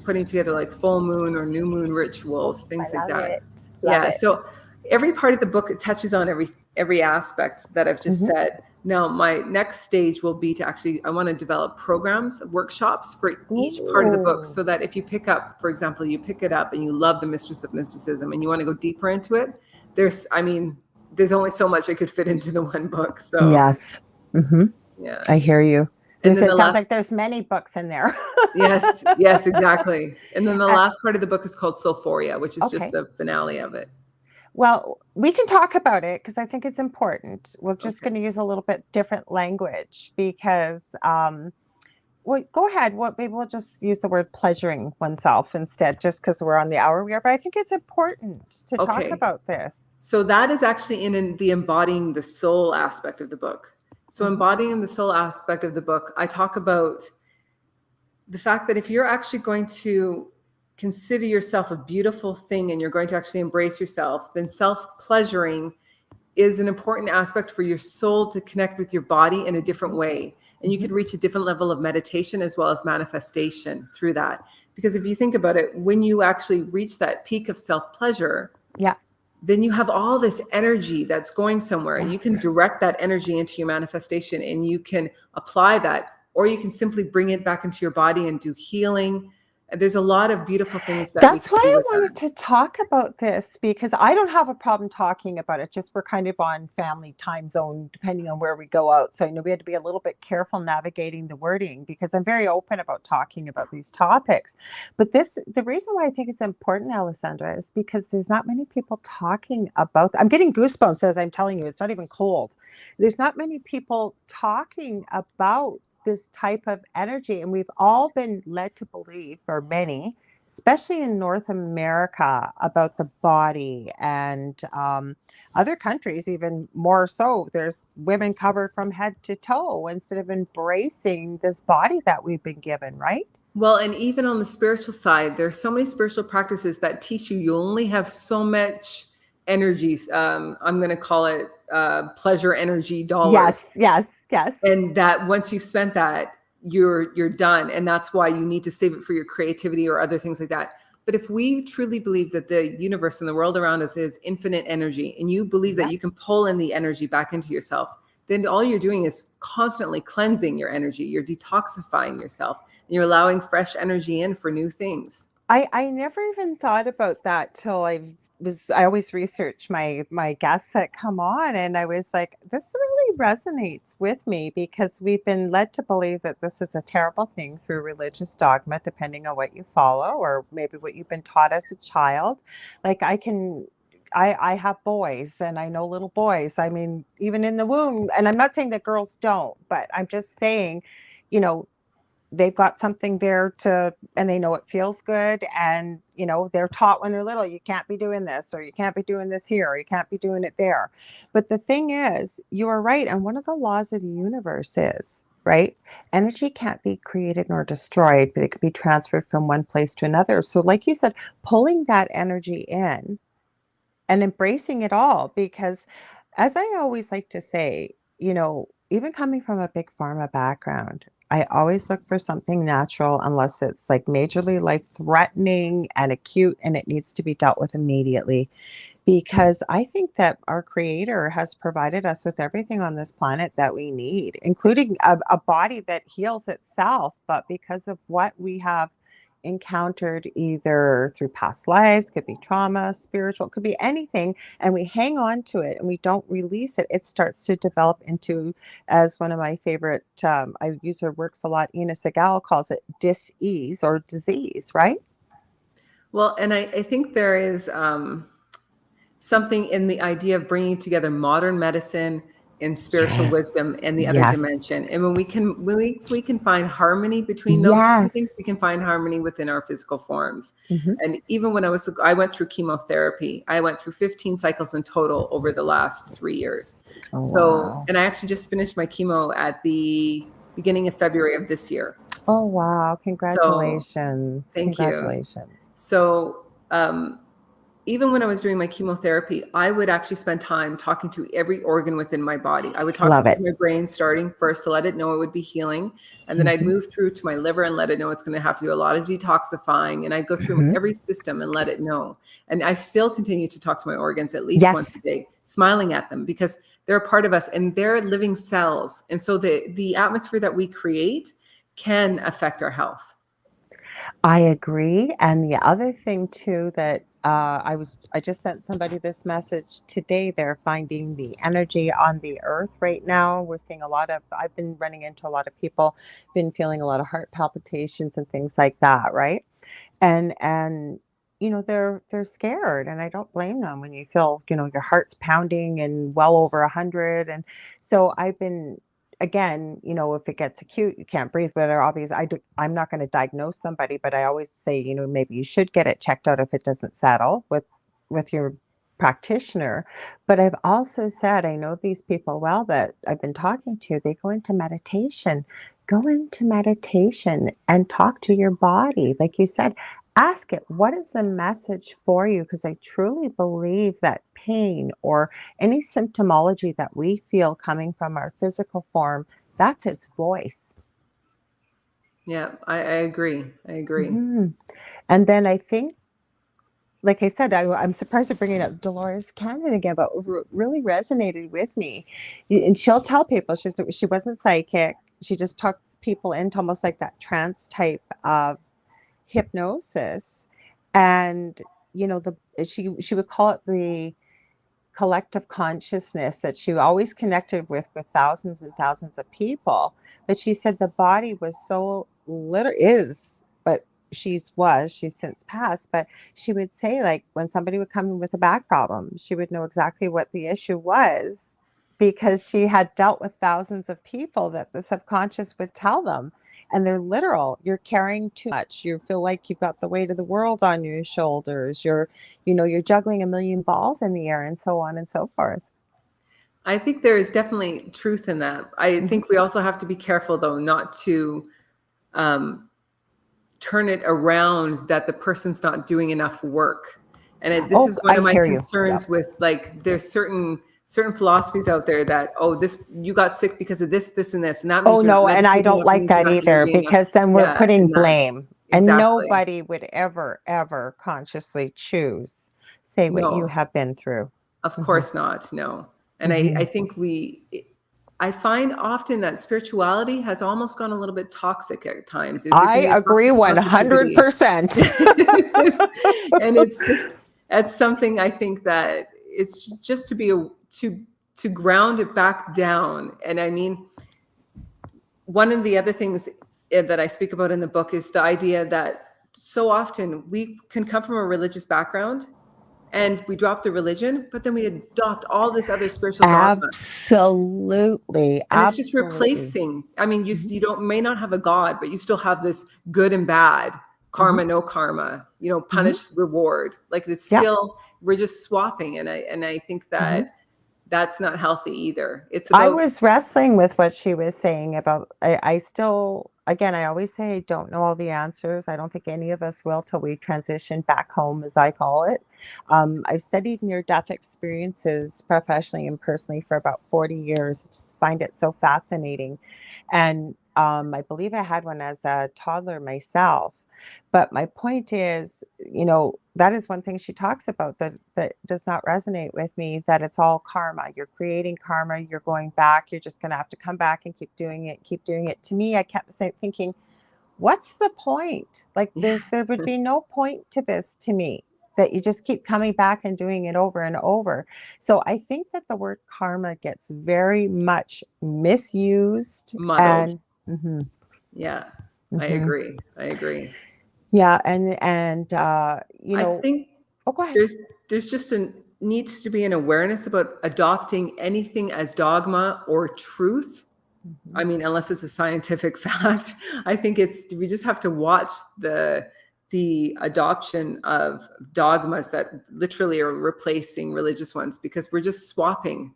putting together like full moon or new moon Oh, rituals, I things like love that. it. Love Yeah. it. So every part of the book, it touches on every aspect that I've just Hmm. said. Now, my next stage will be to I want to develop programs, workshops for each part of the book, Ooh. so that if you pick up, for example, you pick it up and you love the Mistress of Mysticism and you want to go deeper into it, there's only so much I could fit into the one book. So Yes. Hmm. yeah. I hear you. And then It the sounds last like there's many books in there. Yes, exactly. And then the Uh, last part of the book is called Soulphoria, which is just okay. the finale of it. Well, we can talk about it because I think it's important. We're just Okay. going to use a little bit different language because well, go ahead. What maybe we'll just use the word pleasuring oneself instead, just because we're on the hour we are. But I think it's important to talk Okay. about this. So that is actually in the embodying the soul aspect of the book. So Hmm. embodying the soul aspect of the book, I talk about the fact that if you're actually going to consider yourself a beautiful thing and you're going to actually embrace yourself, then self-pleasuring is an important aspect for your soul to connect with your body in a different way. And you Hmm. could reach a different level of meditation as well as manifestation through that. Because if you think about it, when you actually reach that peak of self-pleasure, Yeah. then you have all this energy that's going somewhere. You can Yes. direct that energy into your manifestation and you can apply that, or you can simply bring it back into your body and do healing. And there's a lot of beautiful things that we That's can why do I with that. wanted to talk about this because I don't have a problem talking about it. Just we're kind of on family time zone, depending on where we go out. So I know we had to be a little bit careful navigating the wording because I'm very open about talking about these topics. But the reason why I think it's important, Alessandra, is because there's not many people talking about. I'm getting goosebumps as I'm telling you. It's not even cold. There's not many people talking about this type of energy, and we've all been led to believe, or many, especially in North America, about the body and other countries, even more so. There's women covered from head to toe instead of embracing this body that we've been given, right? Well, and even on the spiritual side, there's so many spiritual practices that teach you only have so much energies. I'm going to call it pleasure energy dollars. Yes, yes, yes. And that once you've spent that, you're done. And that's why you need to save it for your creativity or other things like that. But if we truly believe that the universe and the world around us is infinite energy, and you believe that Yep. you can pull in the energy back into yourself, then all you're doing is constantly cleansing your energy. You're detoxifying yourself and you're allowing fresh energy in for new things. I never even thought about that till I always research my guests that come on, and I was like, this really resonates with me because we've been led to believe that this is a terrible thing through religious dogma, depending on what you follow or maybe what you've been taught as a child. Like I have boys and I know little boys. I mean, even in the womb, and I'm not saying that girls don't, but I'm just saying, you know, they've got something there to, and they know it feels good, and they're taught when they're little, you can't be doing this, or you can't be doing this here, or you can't be doing it there. But the thing is, you are right, and one of the laws of the universe is, right, energy can't be created nor destroyed, but it could be transferred from one place to another. So like you said, pulling that energy in and embracing it all, because as I always like to say, even coming from a big pharma background, I always look for something natural unless it's like majorly life threatening and acute and it needs to be dealt with immediately. Because I think that our creator has provided us with everything on this planet that we need, including a body that heals itself. But because of what we have encountered either through past lives, could be trauma, spiritual, could be anything, and we hang on to it and we don't release it, it starts to develop into, as one of my favorite, I use her works a lot, Ina Segal calls it dis-ease or disease, right? Well, and I think there is something in the idea of bringing together modern medicine and spiritual wisdom Yes. and the other Yes. dimension. And when we can find harmony between those two things, Yes. we can find harmony within our physical forms. Mhm. And even when I went through chemotherapy, I went through 15 cycles in total over the last 3 years. Oh, So, wow. and I actually just finished my chemo at the beginning of February of this year. Oh, wow. So Congratulations. thank you. Congratulations. So, even when I was doing my chemotherapy, I would actually spend time talking to every organ within my body. I would talk Love to it. my brain starting first to let it know it would be healing. And then I'd Mhm. move through to my liver and let it know it's going to have to do a lot of detoxifying. And I'd go through Mhm. every system and let it know. And I still continue to talk to my organs at least once a Yes. day, smiling at them because they're a part of us and they're living cells. And so the atmosphere that we create can affect our health. I agree. And the other thing too that I just sent somebody this message today. They're finding the energy on the earth right now. We're seeing I've been running into a lot of people, been feeling a lot of heart palpitations and things like that, right? And they're scared, and I don't blame them when you feel, your heart's pounding and well over 100. And so I've been, again, if it gets acute, you can't breathe, but I'm not going to diagnose somebody, but I always say, maybe you should get it checked out if it doesn't settle with your practitioner. But I've also said, I know these people well that I've been talking to, they go into meditation. Go into meditation and talk to your body. Like you said, ask it, what is the message for you? Because I truly believe that pain or any symptomology that we feel coming from our physical form, that's its voice. Yeah, I agree. I agree. Mhm. And then I think, like I said, I'm surprised you're bringing up Dolores Cannon again, but really resonated with me. And she'll tell people she wasn't psychic. She just talked people into almost like that trance type of hypnosis. And she would call it the collective consciousness that she always connected with thousands and thousands of people. But she said the body was so little is, but she's since passed. But she would say, like, when somebody would come in with a back problem, she would know exactly what the issue was because she had dealt with thousands of people that the subconscious would tell them. And they're literal. You're carrying too much. You feel like you've got the weight of the world on your shoulders. You're juggling a million balls in the air and so on and so forth. I think there is definitely truth in that. I Mhm. think we also have to be careful, though, not to um, turn it around that the person's not doing enough work. And this Oh, is one I of my hear you. concerns Yep. with, like, there's certain philosophies out there that, oh, this, you got sick because of this and this, and that Oh, means you're not no, and I meditating don't enough, it like means you're that not either energy enough. because then we're Yeah, putting and that's blame, and exactly. nobody would ever, ever consciously choose say what you No, have been through. of Mhm. course not. No. And I Mhm. think I find often that spirituality has almost gone a little bit toxic at times. I agree 100%. And it's something I think that it's just to ground it back down. And I mean, one of the other things that I speak about in the book is the idea that so often we can come from a religious background and we drop the religion, but then we adopt all this other spiritual dogma. Absolutely. And it's just replacing. I mean, you may not have a God, but you still have this good and bad, karma, no karma, punish, reward. Like it's still, we're just swapping. And I think that that's not healthy either. It's about, I was wrestling with what she was saying about, I still, again, I always say I don't know all the answers. I don't think any of us will till we transition back home, as I call it. I've studied near-death experiences professionally and personally for about 40 years. I just find it so fascinating. And I believe I had one as a toddler myself. But my point is, that is one thing she talks about that does not resonate with me, that it's all karma. You're creating karma. You're going back. You're just going to have to come back and keep doing it. To me, I kept thinking, what's the point? Like there would be no point to this to me, that you just keep coming back and doing it over and over. So I think that the word karma gets very much misused. muddled. And I agree. Yeah, and I think go ahead. There's just needs to be an awareness about adopting anything as dogma or truth. I mean, unless it's a scientific fact, I think we just have to watch the adoption of dogmas that literally are replacing religious ones, because we're just swapping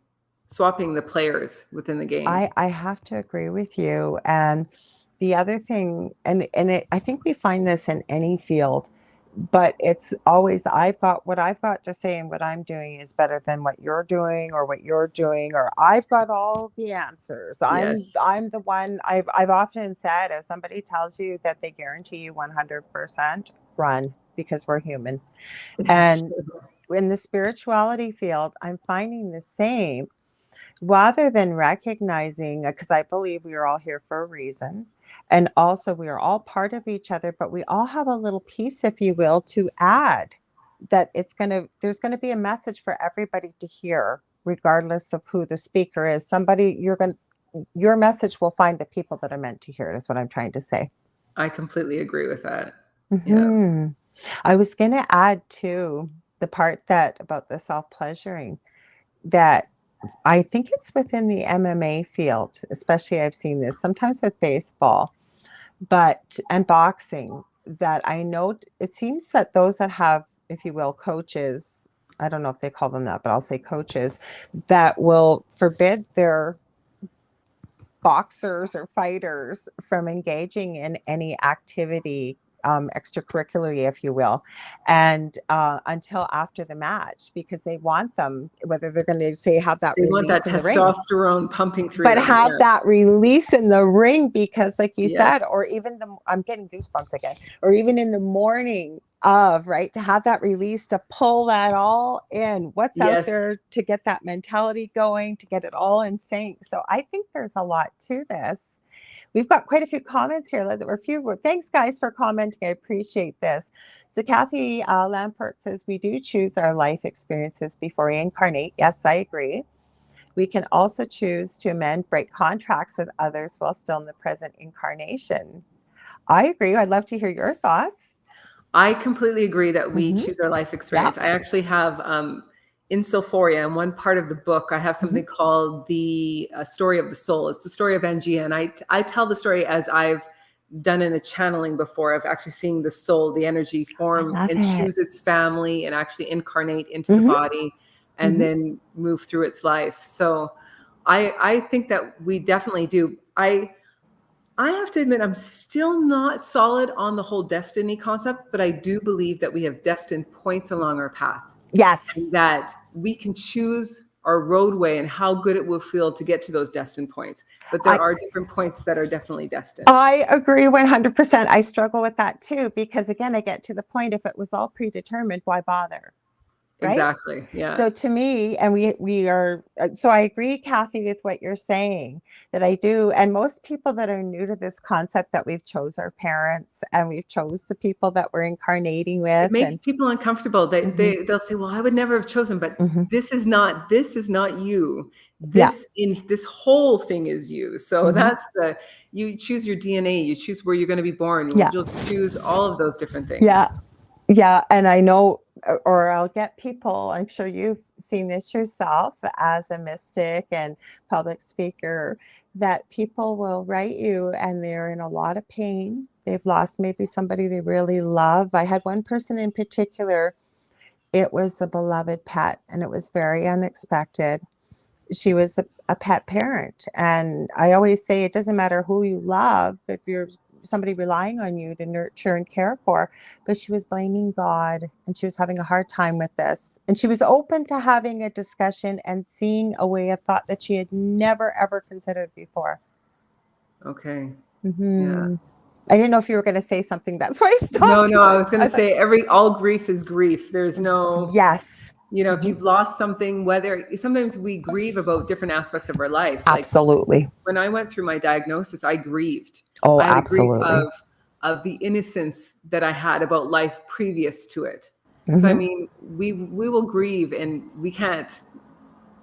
the players within the game. I have to agree with you. And the other thing, I think we find this in any field, but it's always, what I've got to say and what I'm doing is better than what you're doing or what you're doing, or I've got all the answers. I'm the one. I've often said, if somebody tells you that they guarantee you 100%, run, because we're human. And in the spirituality field, I'm finding the same, rather than recognizing, because I believe we are all here for a reason. And also we are all part of each other, but we all have a little piece, if you will, to add, that there's going to be a message for everybody to hear, regardless of who the speaker is. Your message will find the people that are meant to hear it, is what I'm trying to say. I completely agree with that. Yeah. I was going to add to the part about the self-pleasuring, that I think it's within the MMA field, especially I've seen this sometimes with baseball, and boxing, that I know it seems that those that have, if you will, coaches, I don't know if they call them that, but I'll say coaches, that will forbid their boxers or fighters from engaging in any activity, extracurricularly, if you will, and until after the match, because they want them, whether they're going to say have that they release want that in the ring, testosterone pumping through, but have that release in the ring, because like you said, or even I'm getting goosebumps again, or even in the morning of, right, to have that release, to pull that all in, what's out there, to get that mentality going, to get it all in sync. So I think there's a lot to this. We've got quite a few comments here. Thanks, guys, for commenting. I appreciate this. So Kathy Lampert says, we do choose our life experiences before we incarnate. Yes, I agree. We can also choose to amend, break contracts with others while still in the present incarnation. I agree. I'd love to hear your thoughts. I completely agree that we choose our life experience. I actually have in Soulphoria, in one part of the book, I have something called the story of the soul. It's the story of Angia. And I tell the story as I've done in a channeling before, of actually seeing the soul, the energy form and choose its family and actually incarnate into the body and then move through its life. So I think that we definitely do. I have to admit, I'm still not solid on the whole destiny concept, but I do believe that we have destined points along our path. Yes. And that we can choose our roadway and how good it will feel to get to those destined points. But there are different points that are definitely destined. I agree 100%. I struggle with that too, because again, I get to the point, if it was all predetermined, why bother? right? Exactly. Yeah. So to me, and we are, so I agree, Kathy, with what you're saying, that I do. And most people that are new to this concept, that we've chose our parents and we've chose the people that we're incarnating It with. makes And people uncomfortable. They'll say, "Well, I would never have chosen," but mhm. this is not you. Yeah. This whole thing is you. So Mhm. you choose your DNA, you choose where you're going to be born, Yeah. you'll choose all of those different Yeah. things. Yeah, and I know, or I'll get people, I'm sure you've seen this yourself as a mystic and public speaker, that people will write you and they're in a lot of pain. They've lost maybe somebody they really love. I had one person in particular, it was a beloved pet, and it was very unexpected. She was a pet parent. And I always say it doesn't matter who you love, if you're somebody relying on you to nurture and care for. But she was blaming God, and she was having a hard time with this. And she was open to having a discussion and seeing a way of thought that she had never, ever considered before. Okay. Yeah. Hmm. I didn't know if you were going to say something. That's why I No, stopped, no, because I was going I to thought, say all grief is grief. There's no, yes. if Mhm. you've lost something, whether sometimes we grieve about different aspects of our life. Like Absolutely. when I went through my diagnosis, I grieved. Oh, I had a grief absolutely. of the innocence that I had about life previous to it. So I Hmm. mean, we will grieve, and we can't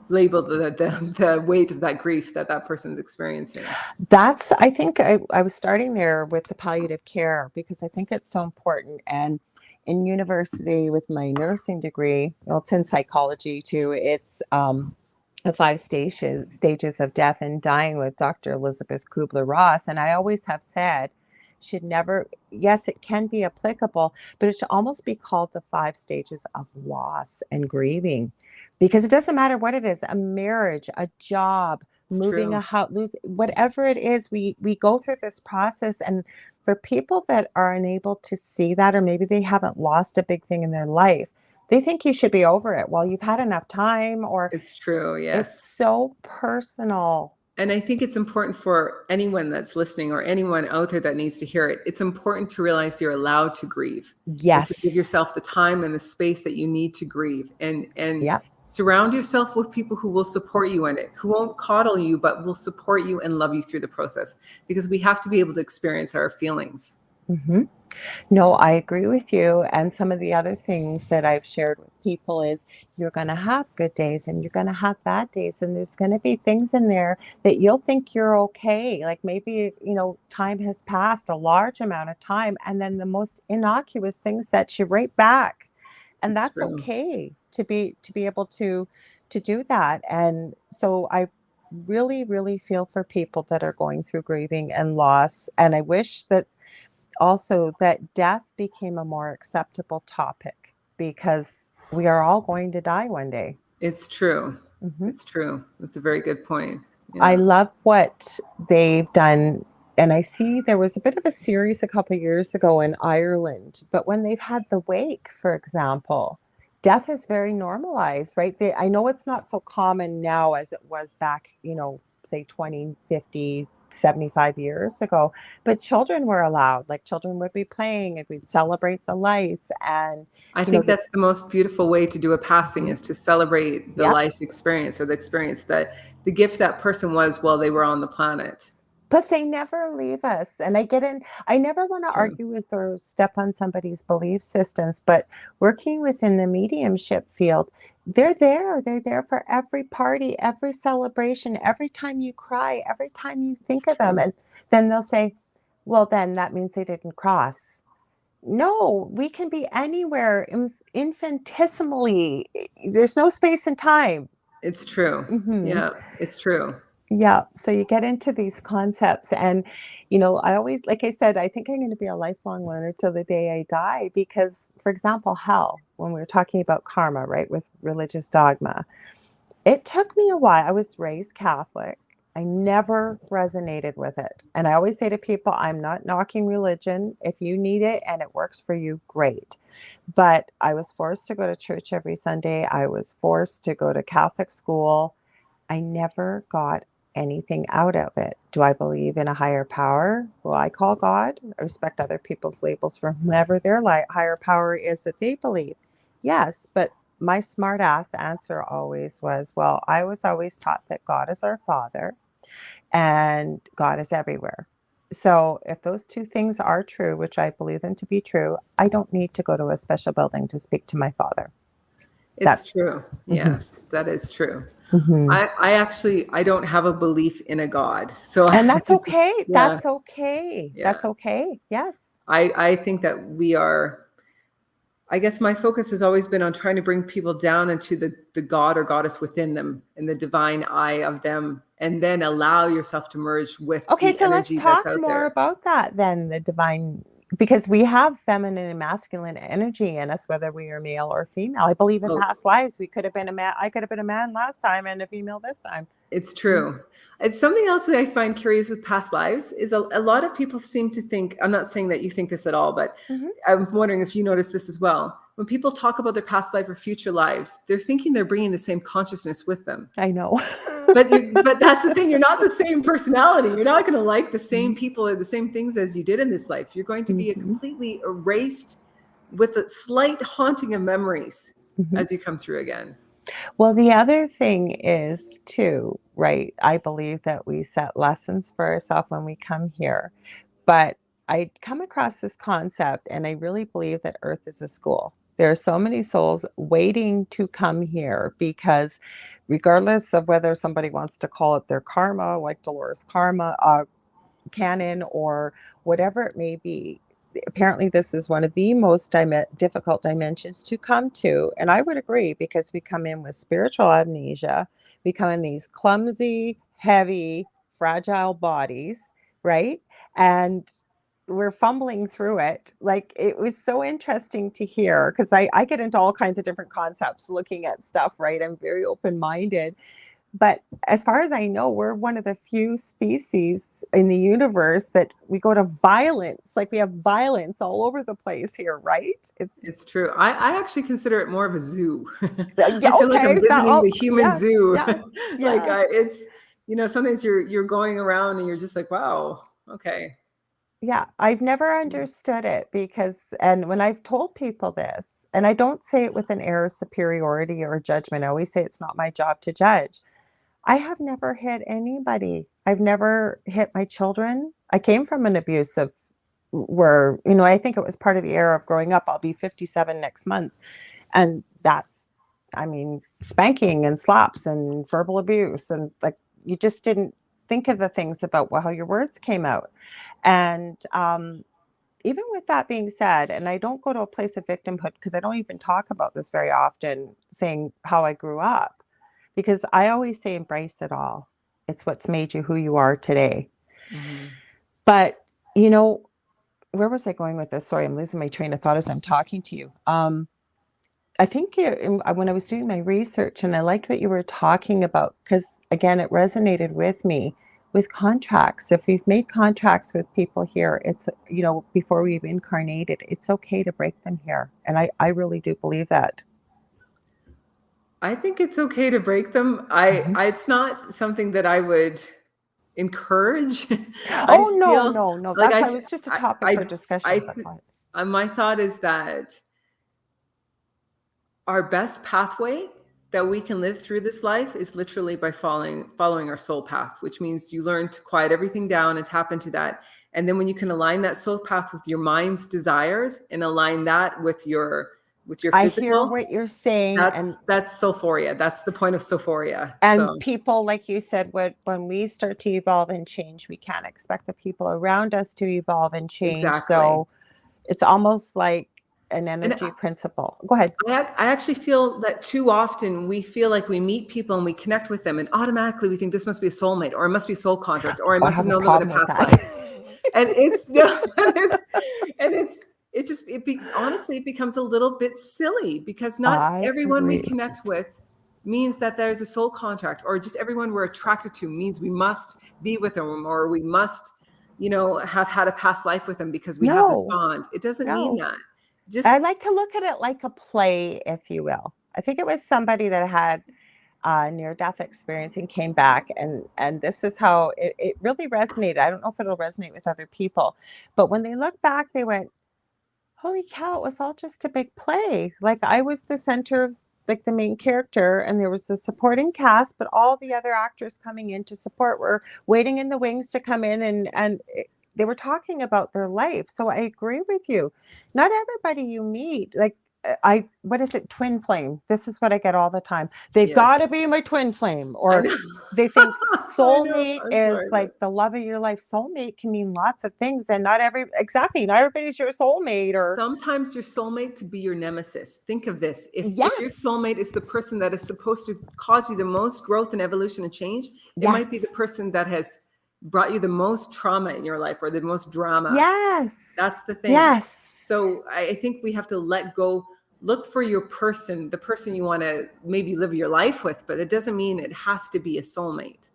label the weight of that grief that person's experiencing. That's, I think I was starting there with the palliative care, because I think it's so important. And in university with my nursing degree, well, it's in psychology too. It's the five stages of death and dying with Dr. Elizabeth Kubler-Ross. And I always have said, should never, yes, it can be applicable, but it should almost be called the five stages of loss and grieving, because it doesn't matter what it is, a marriage, a job, It's moving a true. house, whatever it is, we go through this process. And for people that are unable to see that, or maybe they haven't lost a big thing in their life, they think you should be over it. Well, you've had enough time, or It's true. it's Yes. so personal. And I think it's important for anyone that's listening, or anyone out there that needs to hear it. It's important to realize you're allowed to grieve, and to give Yes. yourself the time and the space that you need to grieve, and Yeah. surround yourself with people who will support you in it, who won't coddle you, but will support you and love you through the process, because we have to be able to experience our feelings. Hmm. No, I agree with you. And some of the other things that I've shared with people is, you're going to have good days and you're going to have bad days. And there's going to be things in there that you'll think you're okay. Like maybe, time has passed, a large amount of time. And then the most innocuous things set you right back. And It's that's true. okay to be able to do that. And so I really, really feel for people that are going through grieving and loss. And I wish that also that death became a more acceptable topic, because we are all going to die one day. It's true. Mhm. It's true. That's a very good point. I Yeah. love what they've done. And I see there was a bit of a series a couple of years ago in Ireland, but when they've had the wake, for example, death is very normalized, right? I know it's not so common now as it was back, say 20, 50, 75 years ago, but children were allowed, like children would be playing and we'd celebrate the life. And, I you know, think the, that's the most beautiful way to do a passing, Mhm. is to celebrate the Yeah. life experience, or the experience that the gift that person was while they were on the planet. Plus, they never leave us. And I never want to True. argue with or step on somebody's belief systems, but working within the mediumship field, they're there. They're there for every party, every celebration, every time you cry, every time you It's think of them. true. And then they'll say, well, then that means they didn't cross. No, we can be anywhere infinitesimally. There's no space and time. It's true. Hmm. Yeah, it's true. Yeah, so you get into these concepts, and I always, like I said, I think I'm going to be a lifelong learner till the day I die, because, for example, hell, when we were talking about karma, right, with religious dogma, it took me a while. I was raised Catholic. I never resonated with it. And I always say to people, I'm not knocking religion. If you need it and it works for you, great. But I was forced to go to church every Sunday. I was forced to go to Catholic school. I never got anything out of it. Do I believe in a higher power, who I call God? I respect other people's labels for whomever their higher power is that they believe. Yes, but my smart ass answer always was, well, I was always taught that God is our Father and God is everywhere. So if those two things are true, which I believe them to be true, I don't need to go to a special building to speak to my Father. It's That's true. mhm, Yes, that is true. mhm. I don't have a belief in a God. So And that's this is, okay. yeah, That's okay. yeah. That's okay. Yes. I think that we are, I guess my focus has always been on trying to bring people down into the God or goddess within them and the divine eye of them, and then allow yourself to merge with Okay, the so let's energy that's talk out more there. about that then, the divine, because we have feminine and masculine energy in us, whether we are male or female. I believe in Oh, past lives, we could have been a man. I could have been a man last time and a female this time. it's Mm. true. It's something else that I find curious with past lives is a lot of people seem to think, I'm not saying that you think this at all, but Mhm. I'm wondering if you notice this as well. When people talk about their past life or future lives, they're thinking they're bringing the same consciousness with them. I know. But that's the thing. You're not the same personality. You're not going to like the same Mhm. people or the same things as you did in this life. You're going to be a Mhm. completely erased with a slight haunting of memories Mhm. as you come through again. Well, the other thing is too, right? I believe that we set lessons for ourselves when we come here. But I come across this concept and I really believe that Earth is a school. There are so many souls waiting to come here because regardless of whether somebody wants to call it their karma, like Dolores karma, canon, or whatever it may be, apparently this is one of the most difficult dimensions to come to. And I would agree because we come in with spiritual amnesia. We come in these clumsy, heavy, fragile bodies, right? And we're fumbling through it. Like it was so interesting to hear because I get into all kinds of different concepts looking at stuff, right? I'm very open minded. But as far as I know, we're one of the few species in the universe that we go to violence. Like we have violence all over the place here, right? It's true. I actually consider it more of a zoo. Yeah, I feel like I'm okay. That, visiting oh, the human yes, zoo. yes, Like yes. it's, sometimes you're going around and you're just like, wow, okay. Yeah, I've never understood it because, and when I've told people this, and I don't say it with an air of superiority or judgment, I always say it's not my job to judge. I have never hit anybody. I've never hit my children. I came from an abusive where, I think it was part of the era of growing up. I'll be 57 next month. And that's, I mean, spanking and slaps and verbal abuse. And like, you just didn't think of the things about how your words came out. And even with that being said, and I don't go to a place of victimhood because I don't even talk about this very often, saying how I grew up, because I always say embrace it all. It's what's made you who you are today. Mhm. But, where was I going with this? Sorry, I'm losing my train of thought as I'm talking to you. I think when I was doing my research and I liked what you were talking about, because again, it resonated with me with contracts. If we've made contracts with people here, it's, before we've incarnated, it's okay to break them here. And I really do believe that. I think it's okay to break them. Mhm. It's not something that I would encourage. I Oh, no, feel no, no. like That's why it was just a topic for discussion. I, But go ahead. my thought is that our best pathway that we can live through this life is literally by following our soul path, which means you learn to quiet everything down and tap into that. And then when you can align that soul path with your mind's desires and align that with your I hear physical, what you're saying, that's Soulphoria. That's the point of Soulphoria. and So people, like you said, when we start to evolve and change, we can't expect the people around us to evolve and change. exactly. So it's almost like an And energy principle. Go ahead. I actually feel that too often we feel like we meet people and we connect with them and automatically we think this must be a soulmate or it must be a soul contract or I Oh, I must have have a known them in a problem with past that. life. And honestly, it becomes a little bit silly because not I everyone we agree. connect with means that there's a soul contract or just everyone we're attracted to means we must be with them or we must, have had a past life with them because we have this No, bond. It doesn't mean no. that. I Just like to look at it like a play, if you will. I think it was somebody that had a near-death experience and came back, and this is how it really resonated. I don't know if it'll resonate with other people, but when they look back, they went, "Holy cow! It was all just a big play. Like I was the center of like the main character, and there was the supporting cast, but all the other actors coming in to support were waiting in the wings to come in, and they were talking about their life. So I agree with you. Not everybody you meet, like what is it, twin flame? This is what I get all the time. They've Yes. got to be my twin flame, I or know. they think I know. soulmate I'm is sorry, like but the love of your life. Soulmate can mean lots of things, and not everybody's your soulmate. Or sometimes your soulmate could be your nemesis. Think of this. If your yes, soulmate is the person that is supposed to cause you the most growth and evolution and change, it might be the yes, person that has brought you the most trauma in your life or the most drama. yes, That's the thing. yes. So I think we have to let go, look for your person, the person you want to maybe live your life with, but it doesn't mean it has to be a soulmate.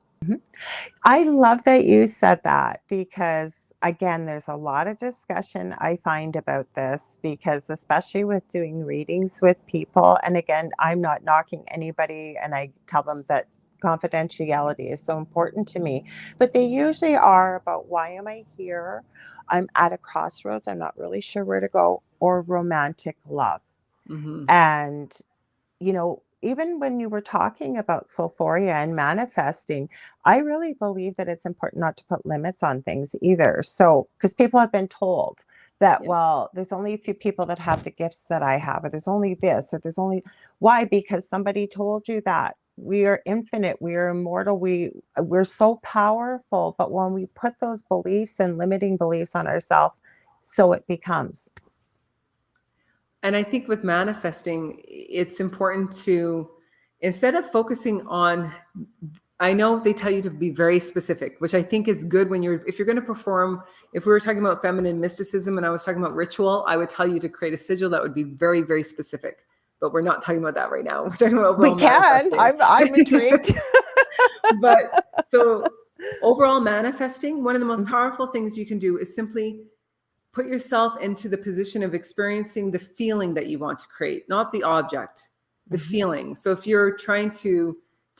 I love that you said that, because again, there's a lot of discussion I find about this, because especially with doing readings with people, and again, I'm not knocking anybody, and I tell them that confidentiality is so important to me, but they usually are about, why am I here? I'm at a crossroads. I'm not really sure where to go, or romantic love. Mm-hmm. And even when you were talking about Soulphoria and manifesting, I really believe that it's important not to put limits on things either. So, because people have been told that, Yes. well, there's only a few people that have the gifts that I have, or there's only this, or there's only, why? Because somebody told you that. We are infinite, we are immortal, we're so powerful, but when we put those beliefs and limiting beliefs on ourselves, so it becomes. And I think with manifesting, it's important to, instead of focusing on, I know they tell you to be very specific, which I think is good if you're going to perform, if we were talking about feminine mysticism and I was talking about ritual, I would tell you to create a sigil that would be very, very specific. But we're not talking about that right now. We're talking about overall We can. manifesting. I'm intrigued. But so overall manifesting, one of the most Mhm. powerful things you can do is simply put yourself into the position of experiencing the feeling that you want to create, not the object, the feeling. So if you're trying to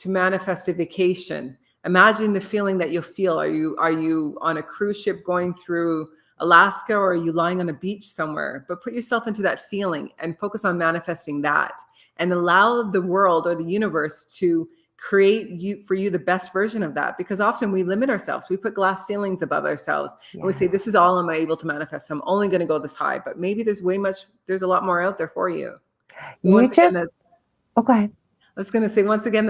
manifest a vacation, imagine the feeling that you'll feel. Are you on a cruise ship going through Alaska, or are you lying on a beach somewhere? But put yourself into that feeling and focus on manifesting that, and allow the world or the universe to create for you the best version of that. Because often we limit ourselves. We put glass ceilings above ourselves, and we say, this is all I'm able to manifest. I'm only going to go this high, but maybe there's a lot more out there for you. So You once again, just, oh, go ahead. I was going to say, once again,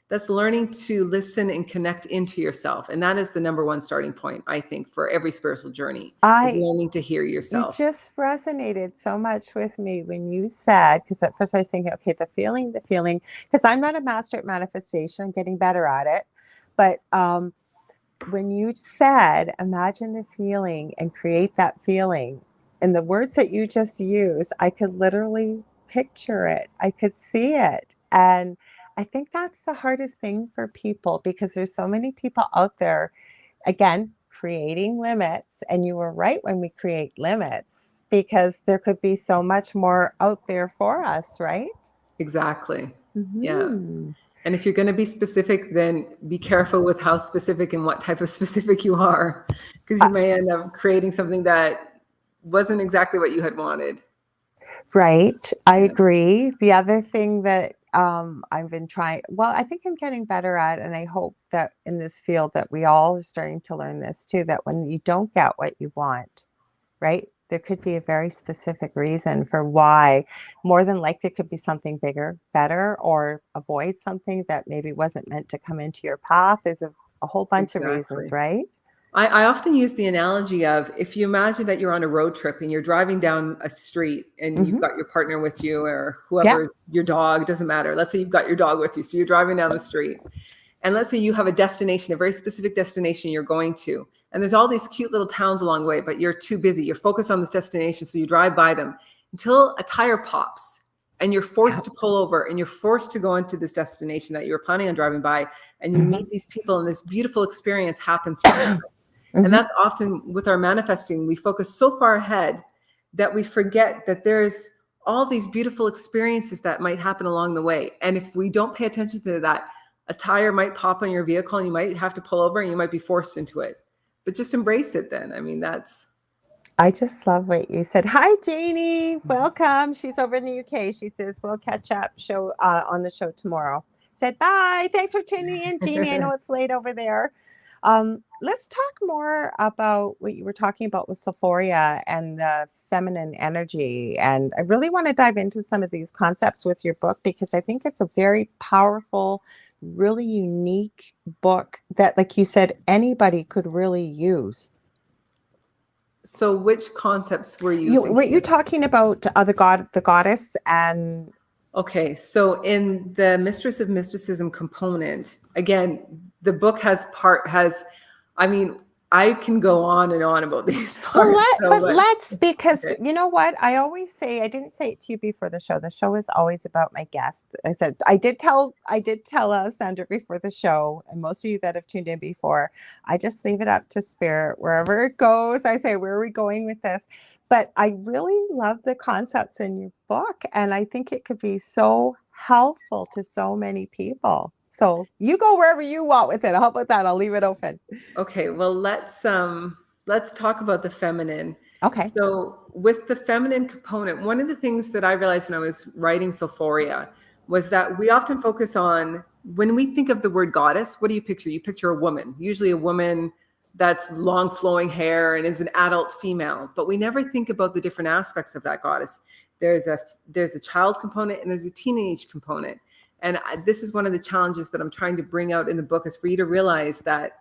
that's learning to listen and connect into yourself. And that is the number one starting point, I think, for every spiritual journey, is learning to hear You yourself. just resonated so much with me when you said, because at first I was thinking, okay, the feeling, because I'm not a master at manifestation, I'm getting better at it. But when you said, imagine the feeling and create that feeling, and the words that you just used, I could literally picture it. I could see it. And I think that's the hardest thing for people, because there's so many people out there, again, creating limits. And you were right, when we create limits, because there could be so much more out there for us, right? Exactly. Yeah. Mm-hmm. And if you're going to be specific, then be careful with how specific and what type of specific you are, because you may end up creating something that wasn't exactly what you had wanted. Right. I Yeah. agree. The other thing that I've been trying, well, I think I'm getting better at, and I hope that in this field that we all are starting to learn this too, that when you don't get what you want, right, there could be a very specific reason for why. More than likely, it could be something bigger, better, or avoid something that maybe wasn't meant to come into your path. There's a whole bunch of reasons, Exactly. right? I often use the analogy of, if you imagine that you're on a road trip and you're driving down a street and you've Mm-hmm. got your partner with you, or Yeah. whoever's your dog, doesn't matter. Let's say you've got your dog with you. So you're driving down the street, and let's say you have a destination, a very specific destination you're going to. And there's all these cute little towns along the way, but you're too busy. You're focused on this destination. So you drive by them until a tire pops, and you're forced to pull over, and you're forced to go into this destination that you were planning on driving by. And you meet these people, and this beautiful experience happens for you. And that's often with our manifesting, we focus so far ahead that we forget that there's all these beautiful experiences that might happen along the way. And if we don't pay attention to that, a tire might pop on your vehicle and you might have to pull over and you might be forced into it. But just embrace it then. I mean, that's... I just love what you said. Hi, Janie. Welcome. She's over in the UK. She says we'll catch up show on the show tomorrow. Said bye. Thanks for tuning in, Jeannie. I know it's late over there. Let's talk more about what you were talking about with Soulphoria and the feminine energy. And I really want to dive into some of these concepts with your book because I think it's a very powerful, really unique book that, like you said, anybody could really use. So which concepts were you Were thinking you of? talking about the goddess and Okay, so in the Mistress of Mysticism component, again, the book I mean, I can go on and on about these well parts so but much. let's, because Okay. you know what, I always say, I didn't say it to you before the show is always about my guest. I said I did tell Alessandra before the show, and most of you that have tuned in before, I just leave it up to spirit wherever it goes. I say, where are we going with this? But I really love the concepts in your book, and I think it could be so helpful to so many people. So you go wherever you want with it. How about that? I'll leave it open. Okay, well let's talk about the feminine. Okay. So with the feminine component, one of the things that I realized when I was writing Soulphoria was that we often focus on, when we think of the word goddess, what do you picture? You picture a woman, usually a woman that's long flowing hair and is an adult female, but we never think about the different aspects of that goddess. There's a child component and there's a teenage component. And this is one of the challenges that I'm trying to bring out in the book, is for you to realize that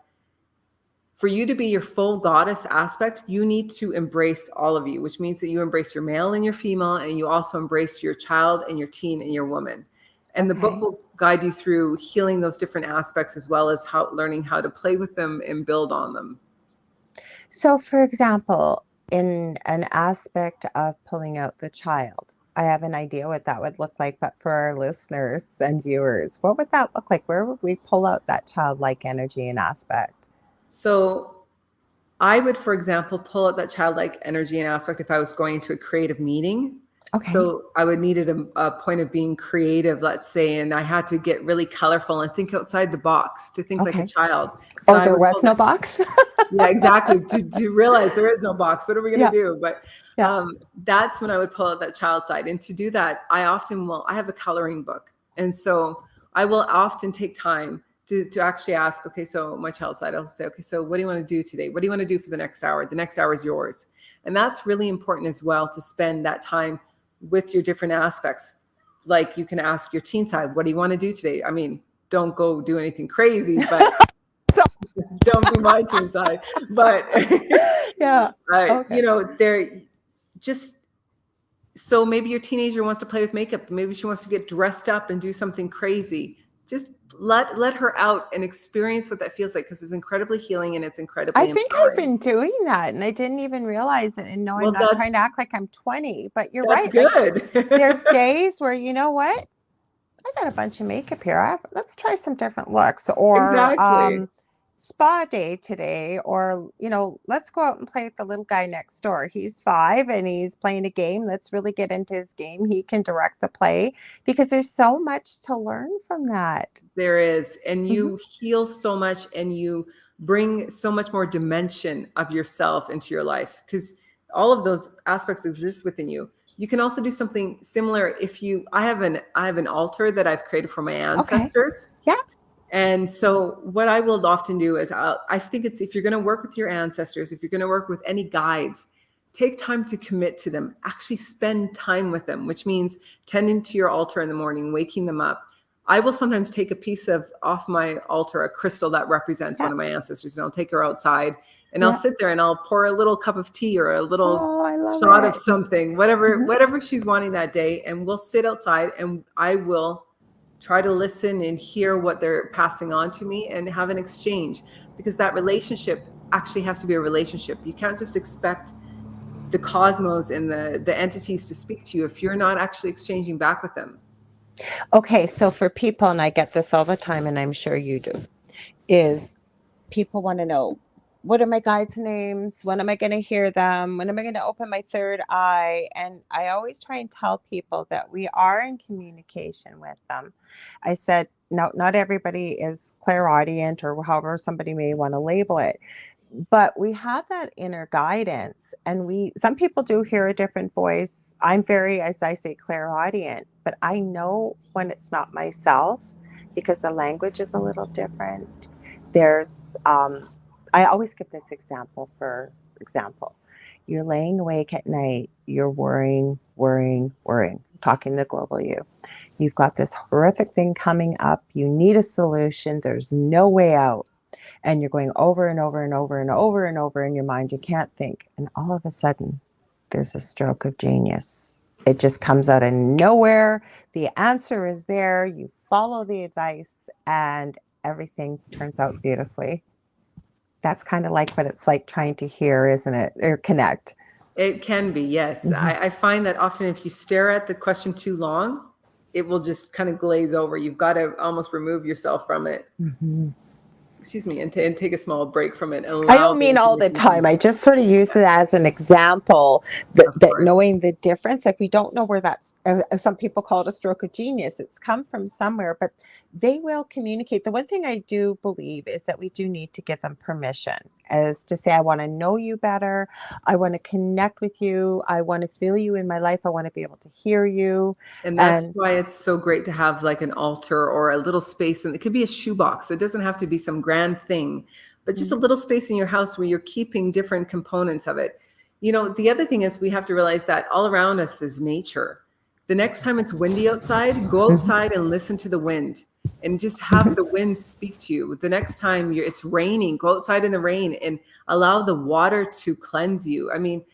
for you to be your full goddess aspect, you need to embrace all of you, which means that you embrace your male and your female, and you also embrace your child and your teen and your woman. And the book Okay. will guide you through healing those different aspects, as well as learning how to play with them and build on them. So, for example, in an aspect of pulling out the child, I have an idea what that would look like, but for our listeners and viewers, what would that look like? Where would we pull out that childlike energy and aspect? So I would, for example, pull out that childlike energy and aspect if I was going into a creative meeting. Okay. So I would need a point of being creative, let's say, and I had to get really colorful and think outside the box, to think like a Okay. child. So Oh, I there would was pull no that. box? Yeah, exactly. To realize there is no box. What are we going to Yeah. do? But Yeah. that's when I would pull out that child side. And to do that, I have a coloring book. And so I will often take time to actually ask, okay, so my child side, I'll say, okay, so what do you want to do today? What do you want to do for the next hour? The next hour is yours. And that's really important as well, to spend that time with your different aspects. Like, you can ask your teen side, what do you want to do today? I mean, don't go do anything crazy, but don't be my teen side. But Yeah. Okay. they're just, so maybe your teenager wants to play with makeup. Maybe she wants to get dressed up and do something crazy. Just let her out and experience what that feels like, because it's incredibly healing and it's I incredibly think I've empowering. been doing that and I didn't even realize it. And no, I'm Well, not trying to act like I'm 20, but you're that's right. Like, good. there's days where, you know what? I got a bunch of makeup here. Let's try some different looks, or Exactly. spa day today, or let's go out and play with the little guy next door. He's 5 and he's playing a game. Let's really get into his game. He can direct the play, because there's so much to learn from that. There is. And Mhm. you heal so much, and you bring so much more dimension of yourself into your life, because all of those aspects exist within you. You can also do something similar. I have an altar that I've created for my Okay. ancestors. Yeah. And so what I will often do is, I think it's, if you're going to work with your ancestors, if you're going to work with any guides, take time to commit to them. Actually spend time with them, which means tending to your altar in the morning, waking them up. I will sometimes take a piece off my altar, a crystal that represents Yeah. one of my ancestors, and I'll take her outside and I'll Yeah. sit there and I'll pour a little cup of tea or a little Oh, I love shot of it. something, Mhm. whatever she's wanting that day. And we'll sit outside and I will try to listen and hear what they're passing on to me and have an exchange, because that relationship actually has to be a relationship. You can't just expect the cosmos and the entities to speak to you if you're not actually exchanging back with them. Okay, so for people, and I get this all the time, and I'm sure you do, is people want to know, what are my guides' names? When am I going to hear them? When am I going to open my third eye? And I always try and tell people that we are in communication with them. I said, no, not everybody is clairaudient, or however somebody may want to label it. but we have that inner guidance, and some people do hear a different voice. I'm very, as I say, clairaudient, but I know when it's not myself because the language is a little different. There's I always give this example. For example, you're laying awake at night, you're worrying, talking the global you. You've got this horrific thing coming up, you need a solution, there's no way out, and you're going over and over and over and over and over in your mind. You can't think. And all of a sudden, there's a stroke of genius. It just comes out of nowhere. The answer is there. You follow the advice, and everything turns out beautifully. That's kind of like what it's like trying to hear, isn't it? Or connect. It can be, yes. Mm-hmm. I find that often if you stare at the question too long, it will just kind of glaze over. You've got to almost remove yourself from it. Mm-hmm. Excuse me, and take a small break from it. And I allow don't mean all the time. I just sort of use it as an example that knowing the difference, like we don't know where that's, some people call it a stroke of genius. It's come from somewhere, but they will communicate. The one thing I do believe is that we do need to give them permission, as to say, I want to know you better. I want to connect with you. I want to feel you in my life. I want to be able to hear you. And that's why it's so great to have like an altar or a little space. And it could be a shoebox. It doesn't have to be some grand thing, but just a little space in your house where you're keeping different components of it. You know, the other thing is we have to realize that all around us there's nature. The next time it's windy outside, go outside and listen to the wind and just have the wind speak to you. The next time it's raining, go outside in the rain and allow the water to cleanse you. I mean,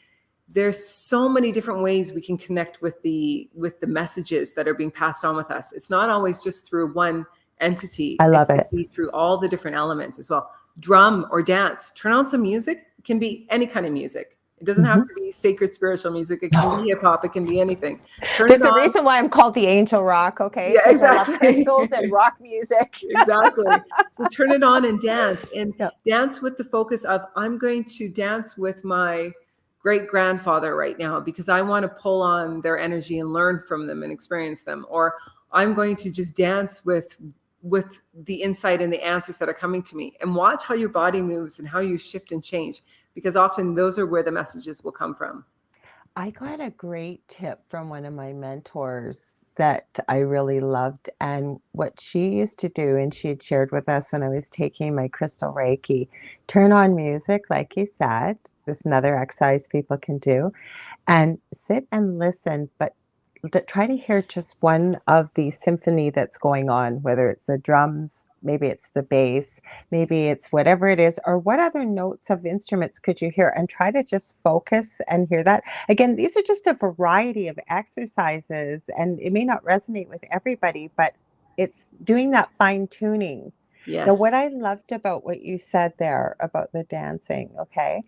there's so many different ways we can connect with the messages that are being passed on with us. It's not always just through one entity. I love it. Can be through all the different elements as well. Drum or dance, turn on some music. It can be any kind of music. It doesn't have to be sacred spiritual music. It can be hip hop. It can be anything. There's a reason why I'm called the angel rock. Okay. Yeah, exactly. I love crystals and rock music. Exactly. So turn it on and dance, and dance with the focus of, I'm going to dance with my great grandfather right now because I want to pull on their energy and learn from them and experience them. Or I'm going to just dance with the insight and the answers that are coming to me, and watch how your body moves and how you shift and change, because often those are where the messages will come from. I got a great tip from one of my mentors that I really loved. And what she used to do, and she had shared with us when I was taking my crystal Reiki, turn on music, like you said. There's another exercise people can do, and sit and listen, but try to hear just one of the symphony that's going on, whether it's the drums, maybe it's the bass, maybe it's whatever it is, or what other notes of instruments could you hear, and try to just focus and hear that. Again, these are just a variety of exercises, and it may not resonate with everybody, but it's doing that fine tuning. Yes. Now, what I loved about what you said there about the dancing, okay,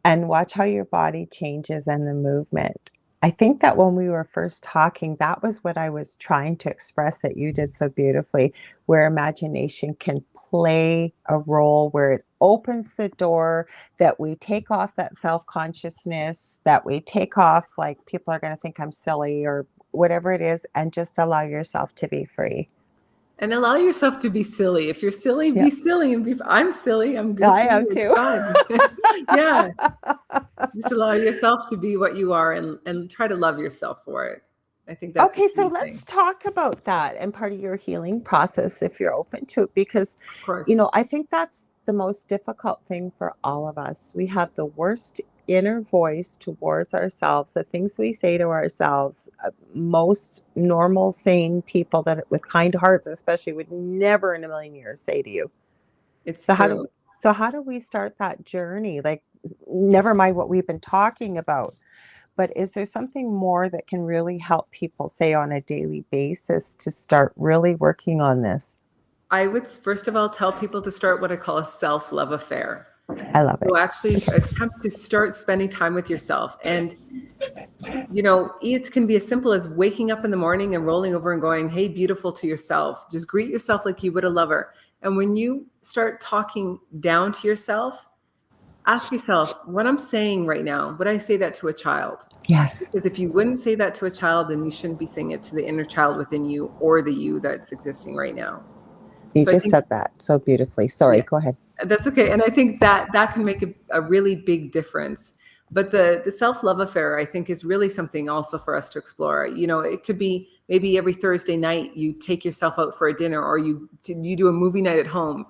and watch how your body changes and the movement. I think that when we were first talking, that was what I was trying to express that you did so beautifully, where imagination can play a role, where it opens the door, that we take off that self-consciousness, that we take off like people are going to think I'm silly or whatever it is, and just allow yourself to be free. And allow yourself to be silly. If you're silly, be silly. And I'm silly. I'm good. I am too. Yeah. Just allow yourself to be what you are, and try to love yourself for it. I think that's okay. So let's talk about that and part of your healing process, if you're open to it, because, you know, I think that's the most difficult thing for all of us. We have the worst inner voice towards ourselves, the things we say to ourselves. Most normal, sane people that with kind hearts, especially, would never in a million years say to you. It's so true. How do we start that journey? Like, never mind what we've been talking about, but is there something more that can really help people, say, on a daily basis, to start really working on this? I would first of all tell people to start what I call a self-love affair. I love it. So actually attempt to start spending time with yourself. And, you know, it can be as simple as waking up in the morning and rolling over and going, hey, beautiful, to yourself. Just greet yourself like you would a lover. And when you start talking down to yourself, ask yourself, what I'm saying right now, would I say that to a child? Yes. Because if you wouldn't say that to a child, then you shouldn't be saying it to the inner child within you, or the you that's existing right now. You So I just think, said that so beautifully. Sorry, yeah, go ahead. that's okay. And I think that that can make a really big difference. But the self-love affair, I think, is really something also for us to explore. You know, it could be maybe every Thursday night you take yourself out for a dinner, or you do a movie night at home,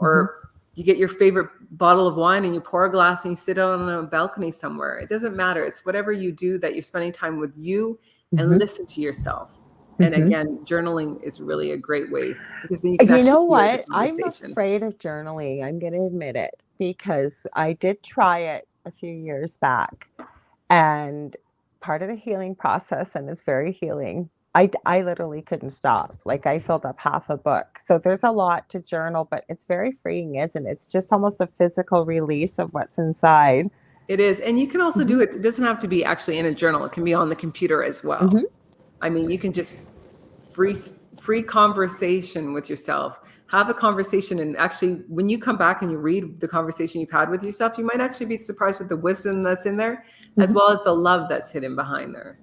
Mm-hmm. or you get your favorite bottle of wine and you pour a glass and you sit out on a balcony somewhere. It doesn't matter. It's whatever you do that you're spending time with you and Mm-hmm. listen to yourself. And Mm-hmm. again, journaling is really a great way, because then you can You actually know hear the what? I'm conversation. afraid of journaling. I'm going to admit it because I did try it a few years back, and part of the healing process, and it's very healing. I literally couldn't stop. Like I filled up half a book. So there's a lot to journal, but it's very freeing, isn't it? It's just almost a physical release of what's inside. It is. And you can also Mm-hmm. do it. It doesn't have to be actually in a journal. It can be on the computer as well. Mm-hmm. I mean, you can just free free conversation with yourself. Have a conversation, and actually when you come back and you read the conversation you've had with yourself, you might actually be surprised with the wisdom that's in there, as Mm-hmm. well as the love that's hidden behind there.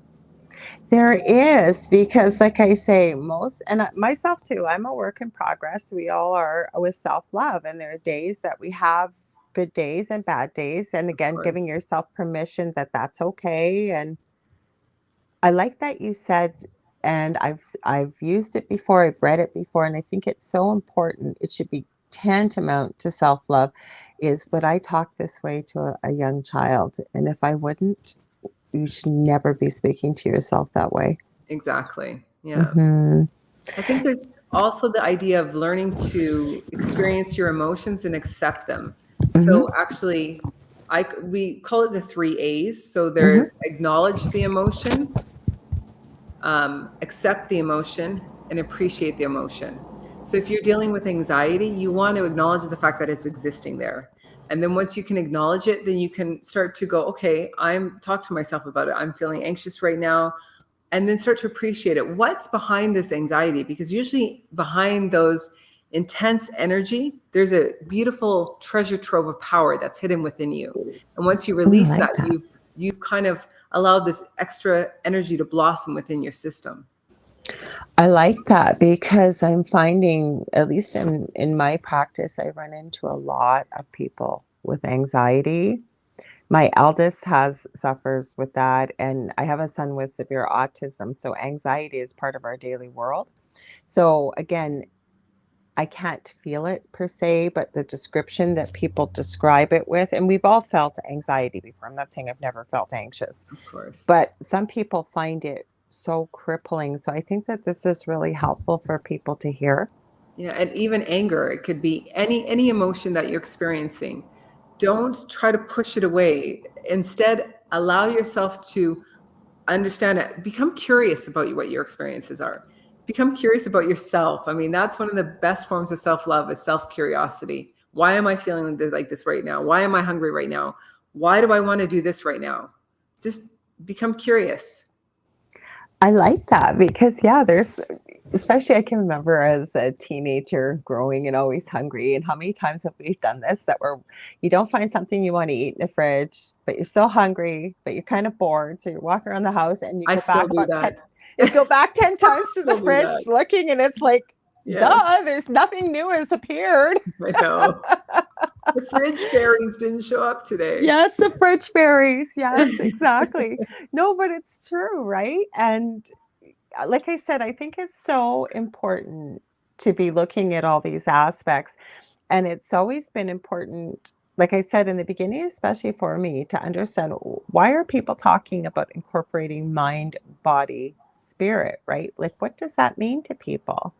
There is, because, like I say, most, and myself too, I'm a work in progress. We all are with self love, and there are days that we have good days and bad days. And Of again, giving course. yourself permission that that's okay. And I like that you said, and I've used it before, I've read it before, and I think it's so important. It should be tantamount to self love. Is, would I talk this way to a young child? And if I wouldn't, you should never be speaking to yourself that way. Exactly. Yeah. Hmm. I think there's also the idea of learning to experience your emotions and accept them. Hmm. So actually, we call it the three A's. So Hmm. there's acknowledge the emotion, accept the emotion, and appreciate the emotion. So if you're dealing with anxiety, you want to acknowledge the fact that it's existing there. And then once you can acknowledge it, then you can start to go, okay, talk to myself about it. I'm feeling anxious right now. And then start to appreciate it. What's behind this anxiety? Because usually behind those intense energy, there's a beautiful treasure trove of power that's hidden within you. And once you Oh, I release like that, that. you've kind of allowed this extra energy to blossom within your system. I like that because I'm finding, at least in my practice, I run into a lot of people with anxiety. My eldest suffers with that, and I have a son with severe autism. So anxiety is part of our daily world. So again, I can't feel it per se, but the description that people describe it with, and we've all felt anxiety before. I'm not saying I've never felt anxious, Of course. but some people find it so crippling. So I think that this is really helpful for people to hear. Yeah, and even anger, it could be any emotion that you're experiencing. Don't try to push it away. Instead, allow yourself to understand it. Become curious about what your experiences are. Become curious about yourself. I mean, that's one of the best forms of self-love, is self-curiosity. Why am I feeling like this right now? Why am I hungry right now? Why do I want to do this right now? Just become curious. I like that because, yeah, there's, especially I can remember as a teenager growing and always hungry. And how many times have we done this, that you don't find something you want to eat in the fridge, but you're still hungry, but you're kind of bored. So you walk around the house and you I go still back do about that. 10, you go back 10 times to the Still do fridge that. looking, and it's like, Yes, duh, there's nothing new has appeared. I know. The fridge fairies didn't show up today. Yes, the fridge fairies. Yes, exactly. No, but it's true, right? And like I said, I think it's so important to be looking at all these aspects. And it's always been important, like I said in the beginning, especially for me, to understand, why are people talking about incorporating mind, body, spirit, right? Like, what does that mean to people?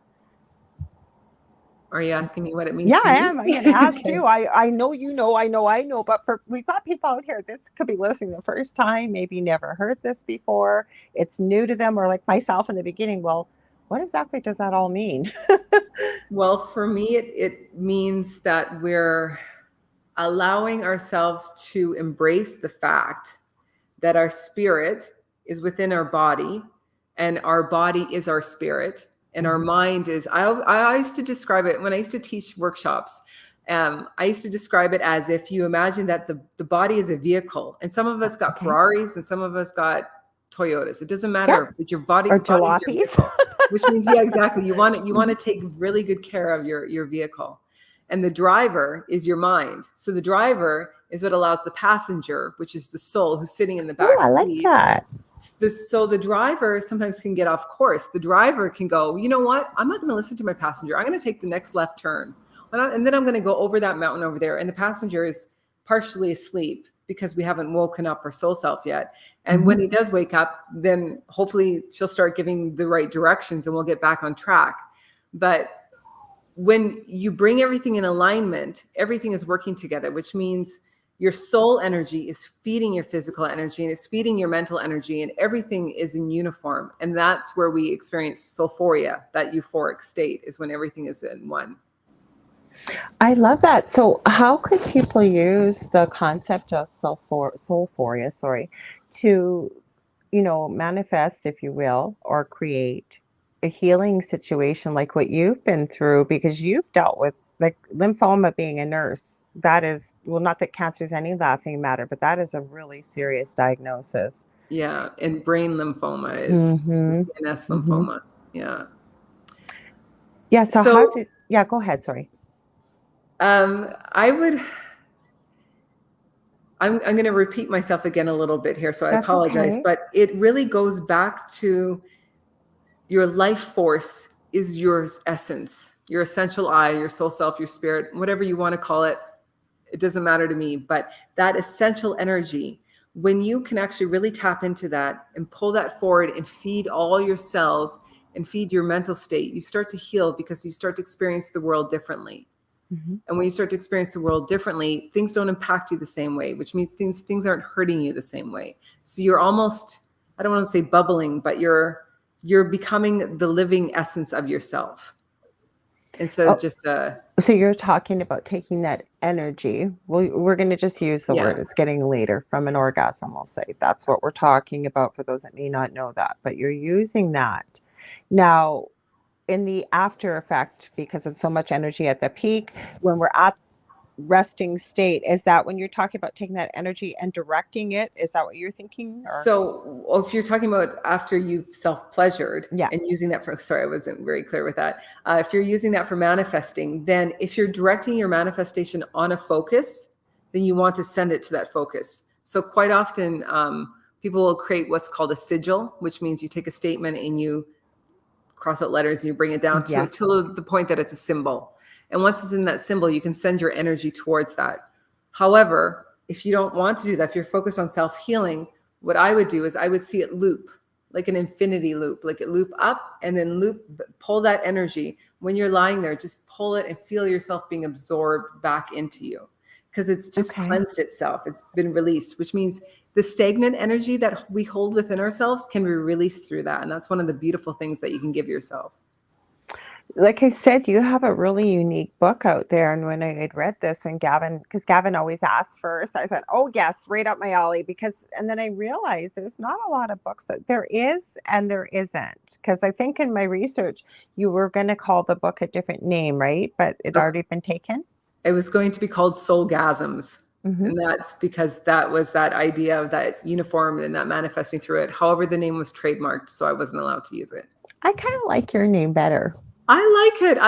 Are you asking me what it means Yeah, to I me? am. I'm going to ask Okay. you. I know you know. I know. But we've got people out here. This could be listening the first time. Maybe never heard this before. It's new to them, or like myself in the beginning. Well, what exactly does that all mean? Well, for me, it means that we're allowing ourselves to embrace the fact that our spirit is within our body, and our body is our spirit, and our Mhm. mind is, I used to describe it when I used to teach workshops. I used to describe it as, if you imagine that the body is a vehicle, and some of us got Okay. Ferraris and some of us got Toyotas. It doesn't Yeah. matter, but your body Or body's your jalopies. vehicle. which means, yeah, exactly. You want to take really good care of your vehicle. And the driver is your mind. So the driver is what allows the passenger, which is the soul who's sitting in the back Oh, I like seat. that. So the driver sometimes can get off course. The driver can go, you know what? I'm not going to listen to my passenger. I'm going to take the next left turn. And then I'm going to go over that mountain over there. And the passenger is partially asleep because we haven't woken up our soul self yet. And when he does wake up, then hopefully she'll start giving the right directions and we'll get back on track. But when you bring everything in alignment, everything is working together, which means your soul energy is feeding your physical energy and it's feeding your mental energy, and everything is in uniform. And that's where we experience Soulphoria. That euphoric state is when everything is in one. I love that. So how could people use the concept of Soulphoria, to, manifest, if you will, or create a healing situation like what you've been through? Because you've dealt with like lymphoma, being a nurse. That is, well, not that cancer is any laughing matter, but that is a really serious diagnosis. Yeah. And brain lymphoma is CNS lymphoma. Yeah. Yeah. So go ahead. Sorry. I'm going to repeat myself again a little bit here, so I apologize. Okay. But it really goes back to your life force is your essence, your essential I, your soul self, your spirit, whatever you want to call it. It doesn't matter to me. But that essential energy, when you can actually really tap into that and pull that forward and feed all your cells and feed your mental state, you start to heal because you start to experience the world differently. And when you start to experience the world differently, things don't impact you the same way, which means things aren't hurting you the same way. So you're almost, I don't want to say bubbling, but you're becoming the living essence of yourself. Instead of just so you're talking about taking that energy. Well, we're going to just use the word. It's getting later from an orgasm, we'll say. That's what we're talking about for those that may not know that. But you're using that. Now, in the after effect, because it's so much energy at the peak, when we're at resting state, is that when you're talking about taking that energy and directing it? Is that what you're thinking? Or? So if you're talking about after you've self-pleasured and using that for, sorry, I wasn't very clear with that. If you're using that for manifesting, then if you're directing your manifestation on a focus, then you want to send it to that focus. So quite often people will create what's called a sigil, which means you take a statement and you cross out letters and you bring it down to the point that it's a symbol. And once it's in that symbol, you can send your energy towards that. However, if you don't want to do that, if you're focused on self-healing, what I would do is I would see it loop, like an infinity loop, like it loop up and then pull that energy. When you're lying there, just pull it and feel yourself being absorbed back into you, because it's just cleansed itself. It's been released, which means the stagnant energy that we hold within ourselves can be released through that. And that's one of the beautiful things that you can give yourself. Like I said, you have a really unique book out there. And when I had read this, because Gavin always asks first, I said, oh yes, right up my alley. And then I realized there's not a lot of books that there is and there isn't. Because I think in my research, you were going to call the book a different name, right? But it already been taken? It was going to be called Soulgasms. And that's because that was that idea of that uniform and that manifesting through it. However, the name was trademarked, so I wasn't allowed to use it. I kind of like your name better. I like it.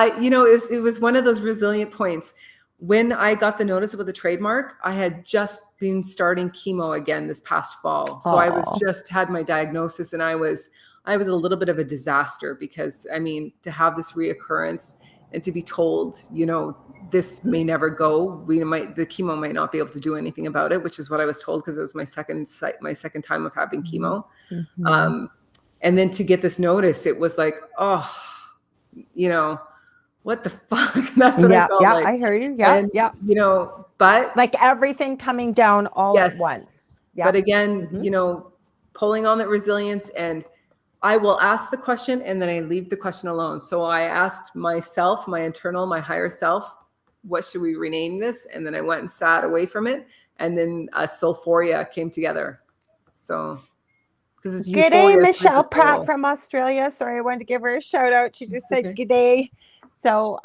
It was one of those resilient points. When I got the notice about the trademark, I had just been starting chemo again this past fall. So I was just had my diagnosis, and I was a little bit of a disaster, because to have this reoccurrence and to be told, this may never go. The chemo might not be able to do anything about it, which is what I was told, because it was my second time of having chemo. And then to get this notice, it was like, what the fuck? That's what I felt like. I hear you. Yeah. But like everything coming down all at once. Yeah. But again, pulling on that resilience, and I will ask the question and then I leave the question alone. So I asked myself, my internal, my higher self, what should we rename this? And then I went and sat away from it. And then Soulphoria came together. So, because it's good day, Michelle Pratt from Australia. Sorry, I wanted to give her a shout out. She just said good day. So,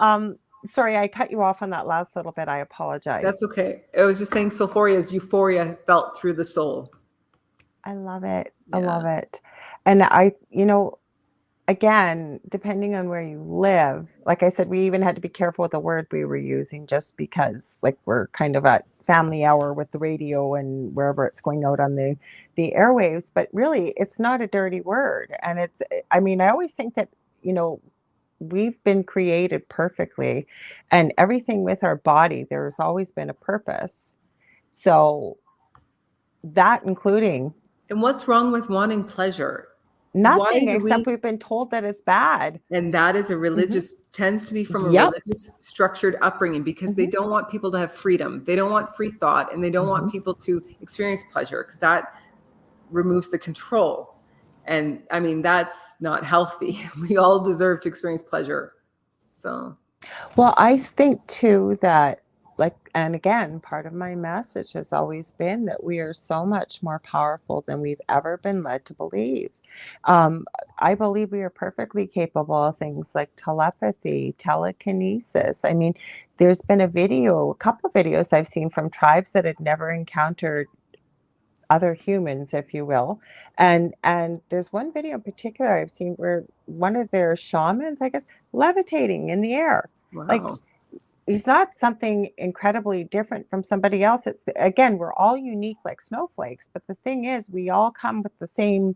sorry, I cut you off on that last little bit. I apologize. That's okay. I was just saying Soulphoria is euphoria felt through the soul. I love it. I love it. And I again, depending on where you live, like I said, we even had to be careful with the word we were using just because like we're kind of at family hour with the radio and wherever it's going out on the airwaves, but really it's not a dirty word. And it's, I mean, I always think that, you know, we've been created perfectly, and everything with our body, there's always been a purpose. So that including And what's wrong with wanting pleasure? Why nothing do except we? we've been told that it's bad. And that is a Hmm. religious, tends to be from a Yep. religious structured upbringing, because they Hmm. don't want people to have freedom. They don't want free thought, and they don't want Hmm. people to experience pleasure, because that removes the control. And I mean, that's not healthy. We all deserve to experience pleasure. So, Well, I think too that, like, and again, part of my message has always been that we are so much more powerful than we've ever been led to believe. Um, I believe we are perfectly capable of things like telepathy, telekinesis. I mean, there's been a couple of videos I've seen from tribes that had never encountered other humans, if you will. And there's one video in particular I've seen where one of their shamans, I guess, levitating in the air. Like wow. he's not something incredibly different from somebody else. It's again, we're all unique like snowflakes, but the thing is we all come with the same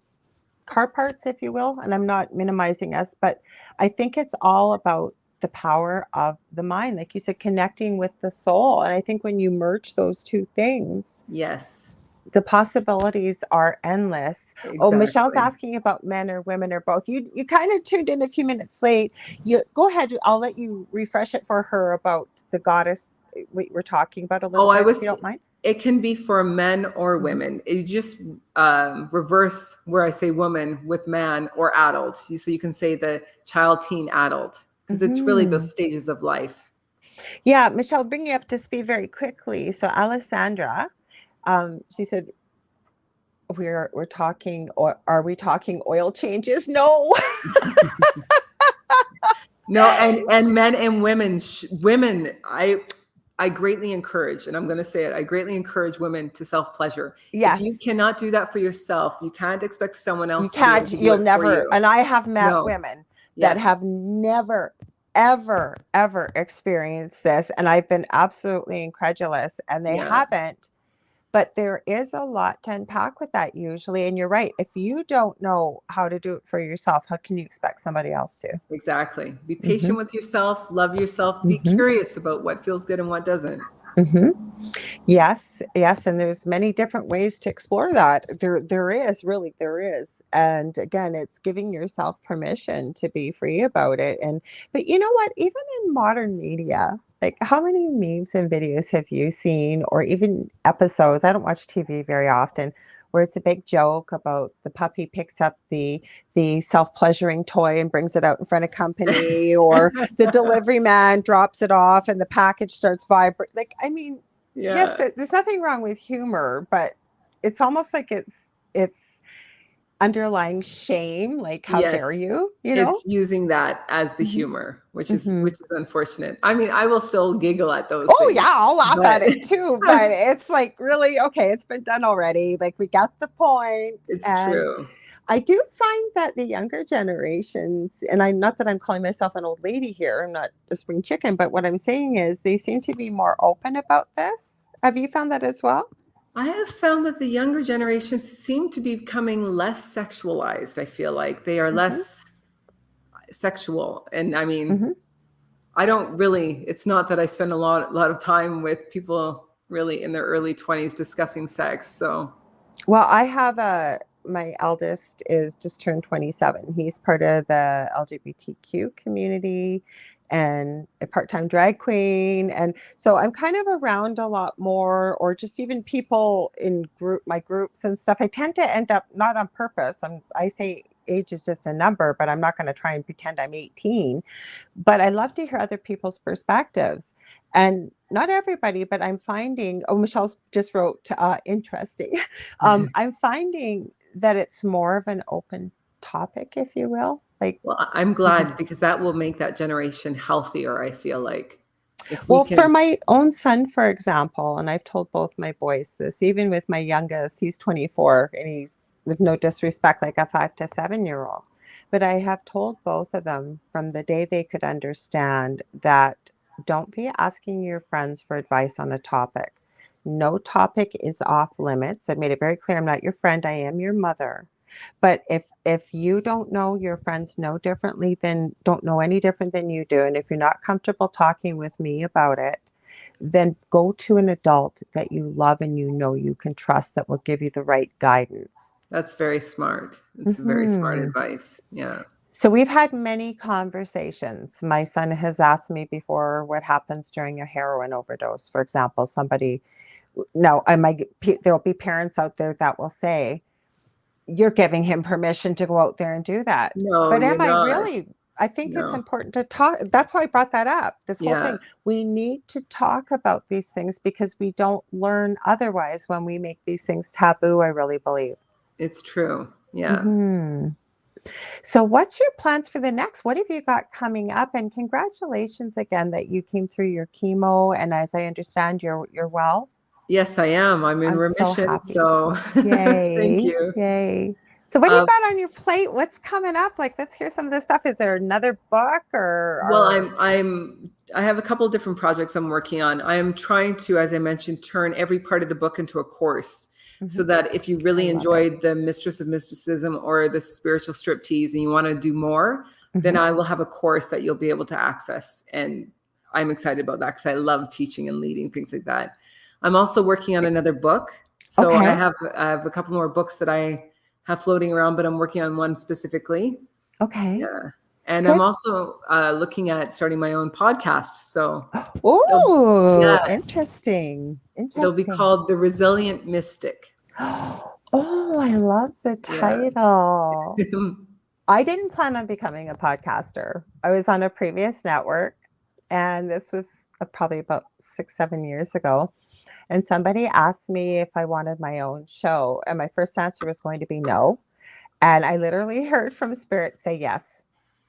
car parts, if you will. And I'm not minimizing us, but I think it's all about the power of the mind, like you said, connecting with the soul. And I think when you merge those two things, Yes, the possibilities are endless. Oh, Michelle's exactly. asking about men or women or both. You kind of tuned in a few minutes late. You go ahead. I'll let you refresh it for her about the goddess we were talking about a little Oh, I bit, if you was, don't mind. it can be for men or Hmm. women. You just reverse where I say woman with man or adult. So you can say the child, teen, adult, because it's really Hmm. those stages of life. Yeah, Michelle, bring you up to speed very quickly. So Alessandra, she said we're talking, or are we talking oil changes? No. No, and men and women, women, I greatly encourage, and I'm going to say it, I greatly encourage women to self pleasure. If you Yes. cannot do that for yourself, you can't expect someone You else to be able can't, to do you'll it for never, you. and I have met No. women that Yes. have never, ever, ever experienced this. And I've been absolutely incredulous, and they Yeah. haven't. But there is a lot to unpack with that usually. And you're right. If you don't know how to do it for yourself, how can you expect somebody else to? Exactly. Be Hmm. patient with yourself, love yourself, be Hmm. curious about what feels good and what doesn't. Hmm. Yes, yes, and there's many different ways to explore that. There is, really there is. And again, it's giving yourself permission to be free about it. And but you know what? Even in modern media, like how many memes and videos have you seen, or even episodes? I don't watch TV very often, where it's a big joke about the puppy picks up the self-pleasuring toy and brings it out in front of company, or the delivery man drops it off and the package starts vibrating. Like, I mean, yes, Yeah. there's nothing wrong with humor, but it's almost like it's underlying shame, like how dare Yes. you, you know? It's using that as the Hmm. humor, Hmm. which is unfortunate. I mean, I will still giggle at those Oh yeah, things, I'll laugh but at it too, but it's like really okay, it's been done already. Like we got the point. it's And true. I do find that the younger generations, and I'm not that I'm calling myself an old lady here, I'm not a spring chicken, but what I'm saying is they seem to be more open about this. Have you found that as well? I have found that the younger generations seem to be becoming less sexualized. I feel like they are Hmm. less sexual. And I mean, Hmm. I don't really, it's not that I spend a lot of time with people really in their early 20s discussing sex. So, Well, I have my eldest is just turned 27. He's part of the LGBTQ community and a part-time drag queen. And so I'm kind of around a lot more, or just even people in my groups and stuff. I tend to end up not on purpose. I say age is just a number, but I'm not going to try and pretend I'm 18. But I love to hear other people's perspectives. And not everybody, but I'm finding, oh, Michelle's just wrote, interesting. I'm finding that it's more of an open topic, if you will. Like, well, I'm mhm. glad, because that will make that generation healthier. I feel like if we Well, for can, my own son, for example, and I've told both my boys this, even with my youngest, he's 24 and he's, with no disrespect, like a 5 to 7 year old. But I have told both of them from the day they could understand that don't be asking your friends for advice on a topic. No topic is off limits. I made it very clear I'm not your friend, I am your mother. But if you don't know your friends know differently than don't know any different than you do, and if you're not comfortable talking with me about it, then go to an adult that you love and you know you can trust that will give you the right guidance. That's very smart. It's very smart Hmm. advice. Yeah. So we've had many conversations. My son has asked me before what happens during a heroin overdose. For example, somebody, no, there'll be parents out there that will say, you're giving him permission to go out there and do that. No, But you're am I not. really? I think it's No. important to talk. That's why I brought that up. This whole Yeah, thing. We need to talk about these things because we don't learn otherwise when we make these things taboo, I really believe. it's true. Yeah. Hmm. So, what's your plans for the next? What have you got coming up? And congratulations again that you came through your chemo. And as I understand, you're well. Yes, I am. I'm in I'm so remission. happy. So thank Yay. you. Yay. So what do you Uh, got on your plate? What's coming up? Like, let's hear some of this stuff. Is there another book well, or I have a couple of different projects I'm working on. I am trying to, as I mentioned, turn every part of the book into a course. So Mhm. that if you I really love it. enjoyed the Mistress of Mysticism or the spiritual striptease and you want to do more, then Mhm. I will have a course that you'll be able to access. And I'm excited about that because I love teaching and leading, things like that. I'm also working on another book. So Okay. I have a couple more books that I have floating around, but I'm working on one specifically. Okay. Yeah. And I'm Good. also looking at starting my own podcast. So it'll, Oh, yeah, interesting. it'll be Interesting. called The Resilient Mystic. Oh, I love the Yeah. title. I didn't plan on becoming a podcaster. I was on a previous network, and this was probably about 6, 7 years ago. And somebody asked me if I wanted my own show. And my first answer was going to be no. And I literally heard from Spirit say yes.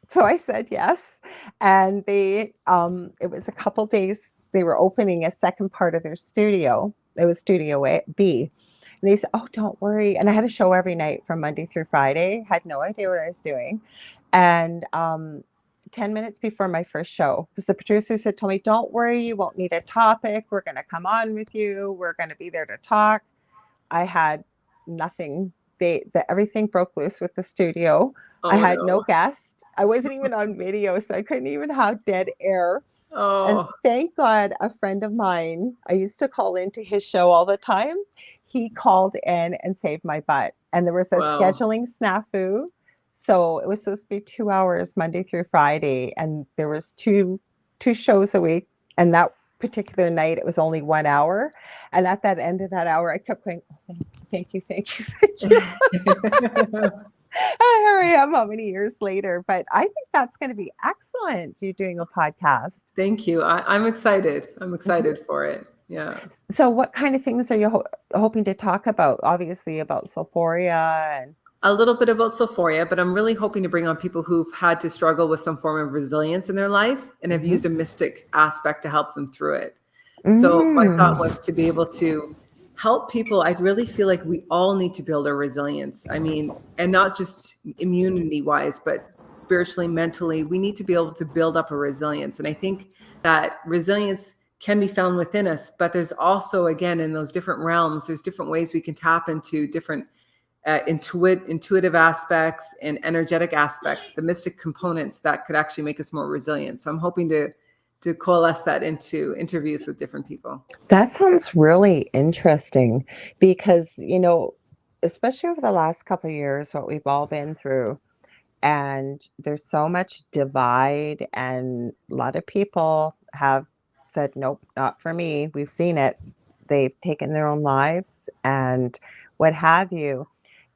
So I said yes. And it was a couple days, they were opening a second part of their studio. It was Studio B. And they said, oh, don't worry. And I had a show every night from Monday through Friday, had no idea what I was doing. And 10 minutes before my first show, because the producer said, told me, don't worry, you won't need a topic. We're going to come on with you. We're going to be there to talk. I had nothing. Everything broke loose with the studio. I Oh had no no. guest. I wasn't even on video, so I couldn't even have dead air. And Oh, thank God, a friend of mine, I used to call into his show all the time. He called in and saved my butt. And there was a wow. scheduling snafu. So it was supposed to be 2 hours Monday through Friday, and there was two shows a week. And that particular night, it was only 1 hour. And at that end of that hour, I kept going, oh, thank you, thank you, thank you. And here I am, how many years later? But I think that's going to be excellent. You doing a podcast. Thank you. I'm excited. I'm Mhm. excited for it. Yeah. So, what kind of things are you hoping to talk about? Obviously, about Soulphoria and. A little bit about Soulphoria, but I'm really hoping to bring on people who've had to struggle with some form of resilience in their life and have Mhm. used a mystic aspect to help them through it. So my thought Mm. was to be able to help people. I really feel like we all need to build our resilience. I mean, and not just immunity wise, but spiritually, mentally, we need to be able to build up a resilience. And I think that resilience can be found within us, but there's also, again, in those different realms, there's different ways we can tap into different intuitive aspects and energetic aspects, the mystic components that could actually make us more resilient. So I'm hoping to coalesce that into interviews with different people. That sounds really interesting because, especially over the last couple of years, what we've all been through, and there's so much divide, and a lot of people have said, nope, not for me. We've seen it. They've taken their own lives and what have you.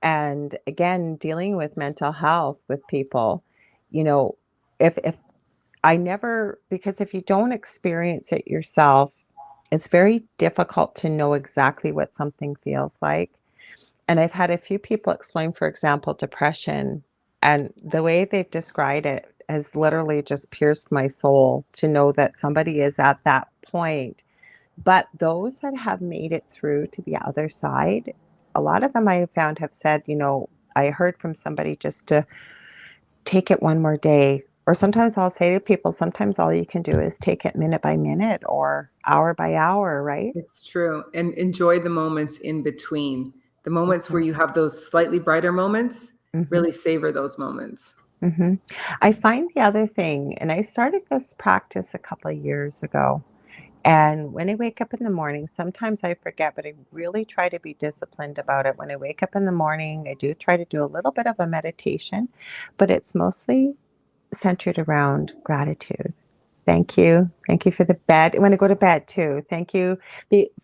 And again, dealing with mental health with people, you know, if I never, because if you don't experience it yourself, it's very difficult to know exactly what something feels like. And I've had a few people explain, for example, depression, and the way they've described it has literally just pierced my soul to know that somebody is at that point. But those that have made it through to the other side, a lot of them I have found have said, I heard from somebody just to take it one more day. Or sometimes I'll say to people, sometimes all you can do is take it minute by minute or hour by hour, right? It's true. And enjoy the moments in between. The moments where Mhm. you have those slightly brighter moments, Mhm. really savor those moments. Mhm. I find the other thing, and I started this practice a couple of years ago. And when I wake up in the morning, sometimes I forget, but I really try to be disciplined about it. When I wake up in the morning, I do try to do a little bit of a meditation, but it's mostly centered around gratitude. Thank you. Thank you for the bed. When I go to bed too, thank you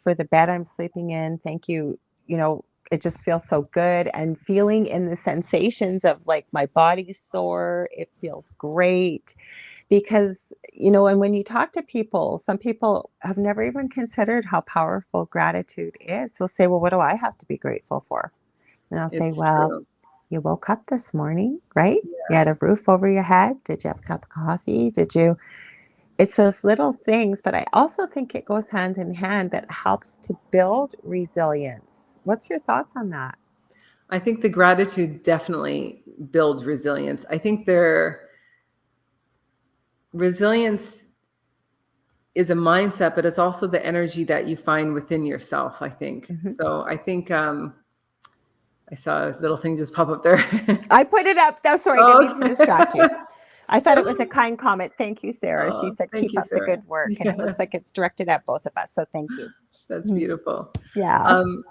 for the bed I'm sleeping in. Thank you. You know, it just feels so good and feeling in the sensations of like my body's sore. It feels great because, and when you talk to people, some people have never even considered how powerful gratitude is. They'll say, well, what do I have to be grateful for? And I'll say, It's well, true. you woke up this morning, right? You Yeah. had a roof over your head. Did you have a cup of coffee? Did you? It's those little things, but I also think it goes hand in hand that helps to build resilience. What's your thoughts on that? I think the gratitude definitely builds resilience. I think resilience is a mindset, but it's also the energy that you find within yourself, I think. Mhm. So I think I saw a little thing just pop up there. I put it up. Oh, sorry, I didn't mean to distract you. Oh. I thought it was a kind comment. Thank you, Sarah. She Oh, said, thank keep you, up the Sarah. good work. And it Yeah, looks like it's directed at both of us. So thank you. that's Mhm. beautiful. Yeah. Um,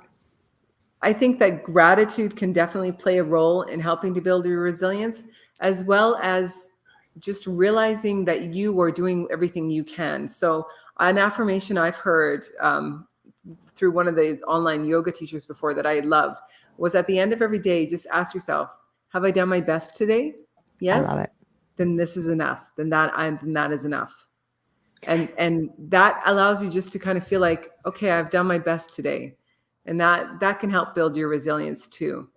I think that gratitude can definitely play a role in helping to build your resilience, as well as just realizing that you are doing everything you can. So, an affirmation I've heard through one of the online yoga teachers before that I loved was at the end of every day, just ask yourself, have I done my best today? I love Yes, it. then this is enough. Then that is enough. And that allows you just to kind of feel like, okay, I've done my best today. And that can help build your resilience too.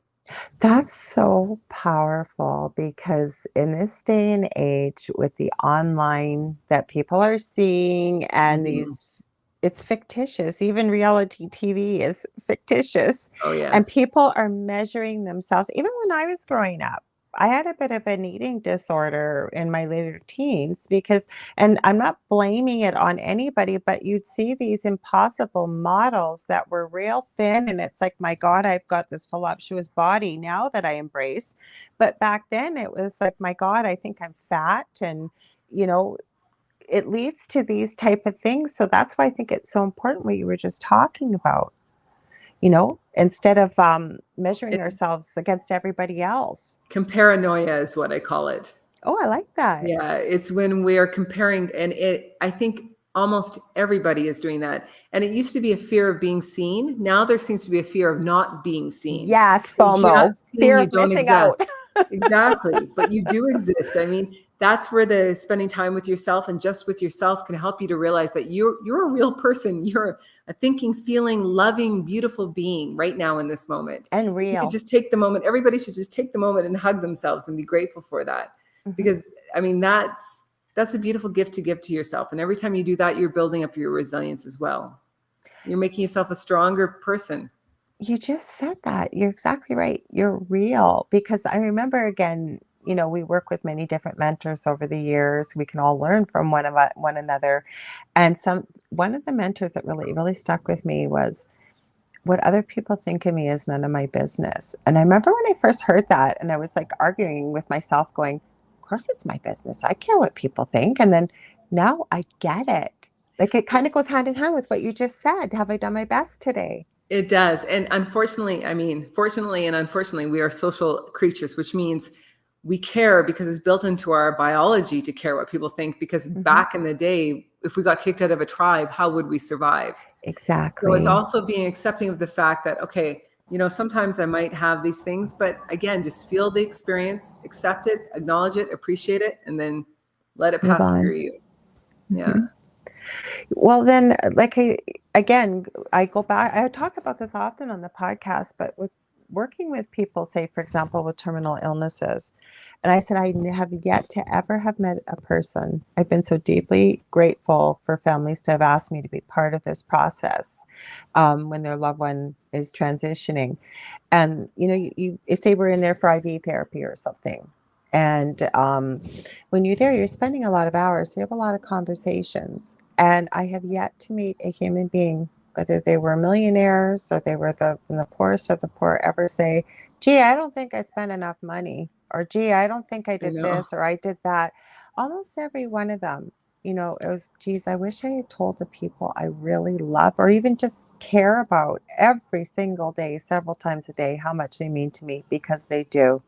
That's so powerful because in this day and age, with the online that people are seeing and Mhm. these, it's fictitious. Even reality TV is fictitious. Oh And yes. people are measuring themselves. Even when I was growing up, I had a bit of an eating disorder in my later teens because, and I'm not blaming it on anybody, but you'd see these impossible models that were real thin. And it's like, my God, I've got this voluptuous body now that I embrace. But back then it was like, my God, I think I'm fat. And, you know, it leads to these type of things. So that's why I think it's so important what you were just talking about, instead of measuring It, ourselves against everybody else. Comparanoia is what I call it. Oh, I like that. Yeah, it's when we're comparing, and I think almost everybody is doing that. And it used to be a fear of being seen. Now there seems to be a fear of not being seen. Yes, If you're not FOMO, seen, fear you of don't missing out. exist. Exactly. But you do exist. I mean, that's where the spending time with yourself and just with yourself can help you to realize that you're a real person. You're a thinking, feeling, loving, beautiful being right now in this moment. And If you could real. just take the moment, everybody should just take the moment and hug themselves and be grateful for that. Mhm. Because I mean, that's a beautiful gift to give to yourself. And every time you do that, you're building up your resilience as well. You're making yourself a stronger person. You just said that. You're exactly right. You're real. Because I remember again, we work with many different mentors over the years. We can all learn from one another. And one of the mentors that really, really stuck with me was, what other people think of me is none of my business. And I remember when I first heard that and I was like arguing with myself, going, of course it's my business. I care what people think. And then now I get it. Like it kind of goes hand in hand with what you just said. Have I done my best today? It does. And unfortunately, I mean, fortunately and unfortunately, we are social creatures, which means we care because it's built into our biology to care what people think. Because Hmm. back in the day, if we got kicked out of a tribe, how would we survive? So it's Exactly. also being accepting of the fact that, okay, sometimes I might have these things, but again, just feel the experience, accept it, acknowledge it, appreciate it, and then let it Move pass on. through you. Yeah. Mhm. Well, then, again, I go back, I talk about this often on the podcast, but with working with people, say, for example, with terminal illnesses, and I said, I have yet to ever have met a person. I've been so deeply grateful for families to have asked me to be part of this process when their loved one is transitioning. And, you say we're in there for IV therapy or something. And when you're there, you're spending a lot of hours. So you have a lot of conversations. And I have yet to meet a human being, whether they were millionaires or they were from the poorest of the poor, ever say, gee, I don't think I spent enough money. Or gee, I don't think I I did know. this or I did that. Almost every one of them, it was, geez, I wish I had told the people I really love or even just care about every single day, several times a day, how much they mean to me, because they do.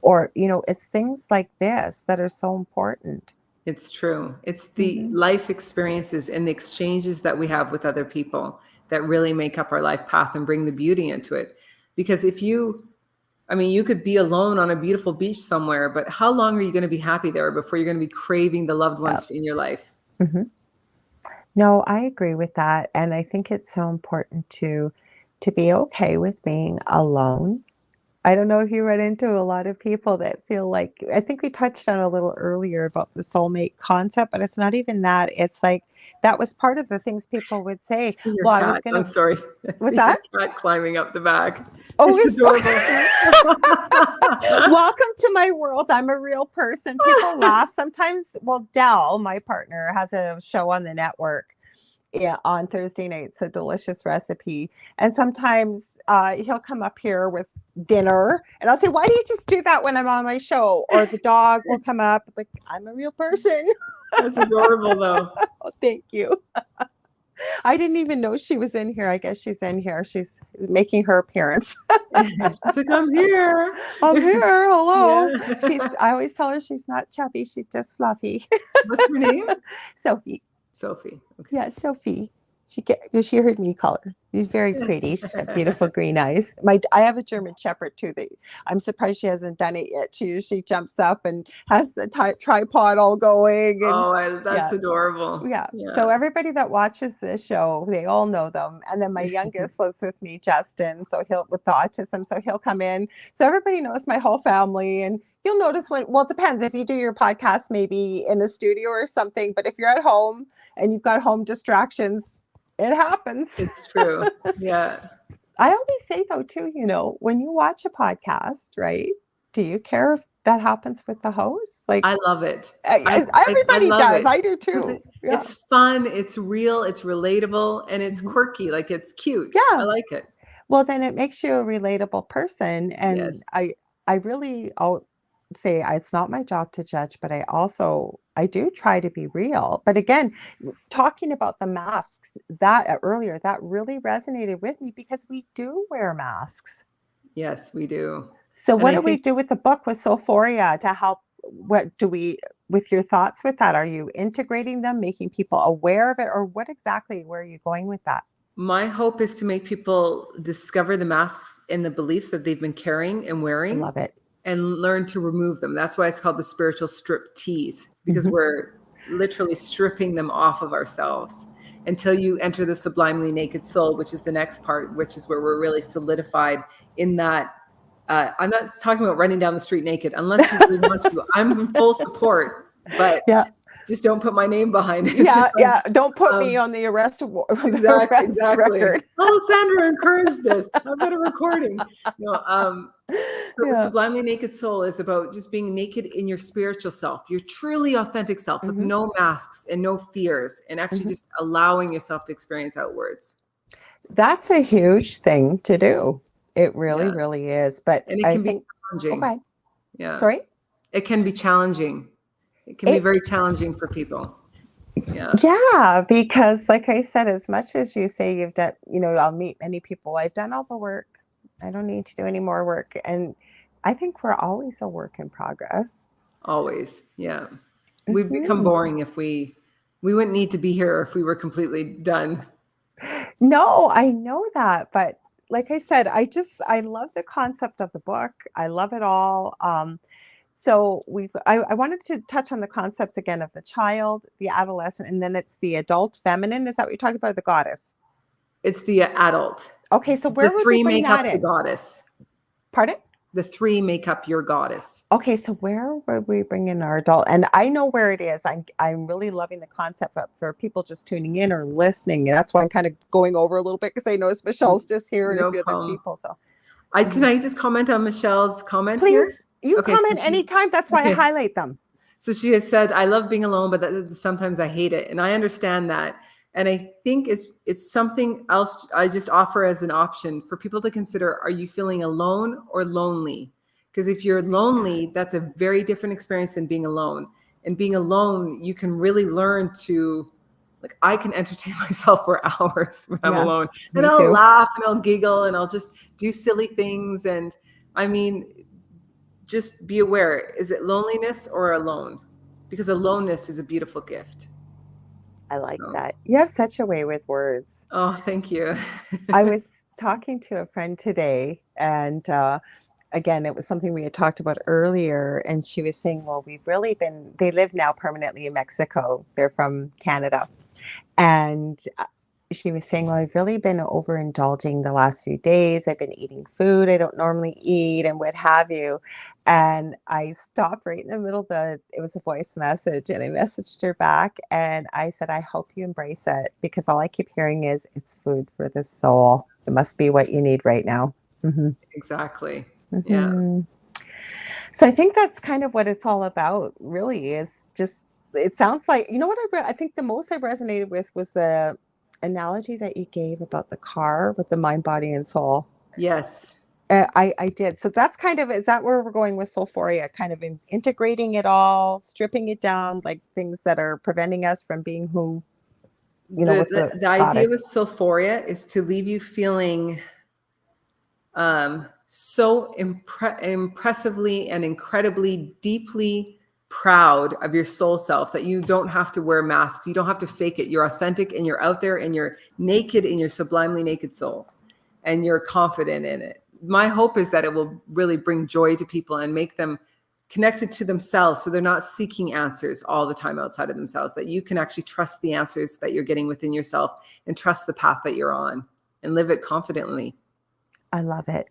Or, it's things like this that are so important. It's true. It's the Mm-hmm. life experiences and the exchanges that we have with other people that really make up our life path and bring the beauty into it. Because you could be alone on a beautiful beach somewhere, but how long are you going to be happy there before you're going to be craving the loved ones in your life? Mm-hmm. No, I agree with that. And I think it's so important to be okay with being alone. I don't know if you run into a lot of people that feel like, I think we touched on a little earlier about the soulmate concept, but it's not even that. It's like that was part of the things people would I say. see your Well, I was cat. going I'm to, sorry. I what's see your that? cat climbing up the back. Oh, It's adorable. welcome to my world. I'm a real person. People laugh sometimes. Well, Dell, my partner, has a show on the network. Yeah, on Thursday nights, a delicious recipe. And sometimes he'll come up here with dinner and I'll say, why do you just do that when I'm on my show? Or the dog will come up like, I'm a real person. That's adorable though. Oh, thank you. I didn't even know she was in here. I guess she's in here. She's making her appearance. She's like, I'm here. I'm here. Hello. Yeah. I always tell her she's not chubby. She's just fluffy. What's her name? Sophie. Sophie. Okay. Yeah, Sophie. She heard me call her. She's very pretty. She's got beautiful green eyes. I have a German Shepherd too. I'm surprised she hasn't done it yet. She usually jumps up and has the tripod all going. And that's adorable. yeah. Yeah. So everybody that watches this show, they all know them. And then my youngest lives with me, Justin. So with the autism, so he'll come in. So everybody knows my whole family. And you'll notice it depends if you do your podcast maybe in a studio or something. But if you're at home and you've got home distractions, it happens. It's true. Yeah. I always say though too, when you watch a podcast, right? Do you care if that happens with the host? Like, I love it. Everybody does. It. I do too. It's fun. It's real. It's relatable, and it's quirky. Like it's cute. Yeah. I like it. Well, then it makes you a relatable person, and yes. I really say it's not my job to judge, but I do try to be real. But again, talking about the masks that earlier, that really resonated with me because we do wear masks. Yes, we do. So what do we do with the book with Soulphoria to help? What do we, with your thoughts with that? Are you integrating them, making people aware of it, or where are you going with that? My hope is to make people discover the masks and the beliefs that they've been carrying and wearing. I love it. And learn to remove them. That's why it's called the spiritual strip tease, because we're literally stripping them off of ourselves until you enter the sublimely naked soul, which is the next part, which is where we're really solidified in that. I'm not talking about running down the street naked unless you really want to. I'm in full support, but just don't put my name behind it. Yeah. Don't put me on the arrest exactly. record. Alessandra encouraged this. I've got a recording. The sublimely naked soul is about just being naked in your spiritual self, your truly authentic self, with no masks and no fears, and actually just allowing yourself to experience outwards. That's a huge thing to do. It really, really is. But and it can be challenging. Okay. Yeah. Sorry? It can be challenging. It can be very challenging for people. Yeah. Yeah, because like I said, as much as you say you've done, I'll meet many people. I've done all the work. I don't need to do any more work. And I think we're always a work in progress. Always. Yeah. We've become boring if we wouldn't need to be here if we were completely done. No, I know that. But like I said, I love the concept of the book. I love it all. So I wanted to touch on the concepts again of the child, the adolescent, and then it's the adult feminine. Is that what you're talking about? The goddess? It's the adult. Okay, so where would we bring that in? The goddess. Pardon? The three make up your goddess. Okay, so where would we bring in our adult? And I know where it is. I'm really loving the concept, but for people just tuning in or listening, that's why I'm kind of going over a little bit because I notice Michelle's just here and a few other people. So can I just comment on Michelle's comment here? You Okay, so comment anytime. That's why I okay. highlight them. So she has said, I love being alone, but sometimes I hate it. And I understand that. And I think it's something else I just offer as an option for people to consider. Are you feeling alone or lonely? Because if you're lonely, that's a very different experience than being alone. And being alone, you can really learn to, like, I can entertain myself for hours when I'm Yeah, alone. And me I'll too. laugh and I'll giggle and I'll just do silly things. And I mean, just be aware, is it loneliness or alone? Because aloneness is a beautiful gift. I like So, that. You have such a way with words. oh, thank you. I was talking to a friend today, and again, it was something we had talked about earlier, and she was saying, well, they live now permanently in Mexico. They're from Canada. And she was saying, well, I've really been overindulging the last few days. I've been eating food I don't normally eat and what have you. And I stopped right in the middle it was a voice message, and I messaged her back and I said, I hope you embrace it, because all I keep hearing is it's food for the soul. It must be what you need right now. Mm-hmm. Exactly. Yeah. Mm-hmm. So I think that's kind of what it's all about, really, is just, it sounds like, you know what I think the most I resonated with was the analogy that you gave about the car with the mind, body, and soul. Yes. I did. So that's kind of, is that where we're going with Soulphoria? Kind of integrating it all, stripping it down, like things that are preventing us from being who, with The idea with goddess. Soulphoria is to leave you feeling so impressively and incredibly deeply proud of your soul self that you don't have to wear masks. You don't have to fake it. You're authentic and you're out there and you're naked in your sublimely naked soul and you're confident in it. My hope is that it will really bring joy to people and make them connected to themselves, so they're not seeking answers all the time outside of themselves, that you can actually trust the answers that you're getting within yourself and trust the path that you're on and live it confidently. I love it.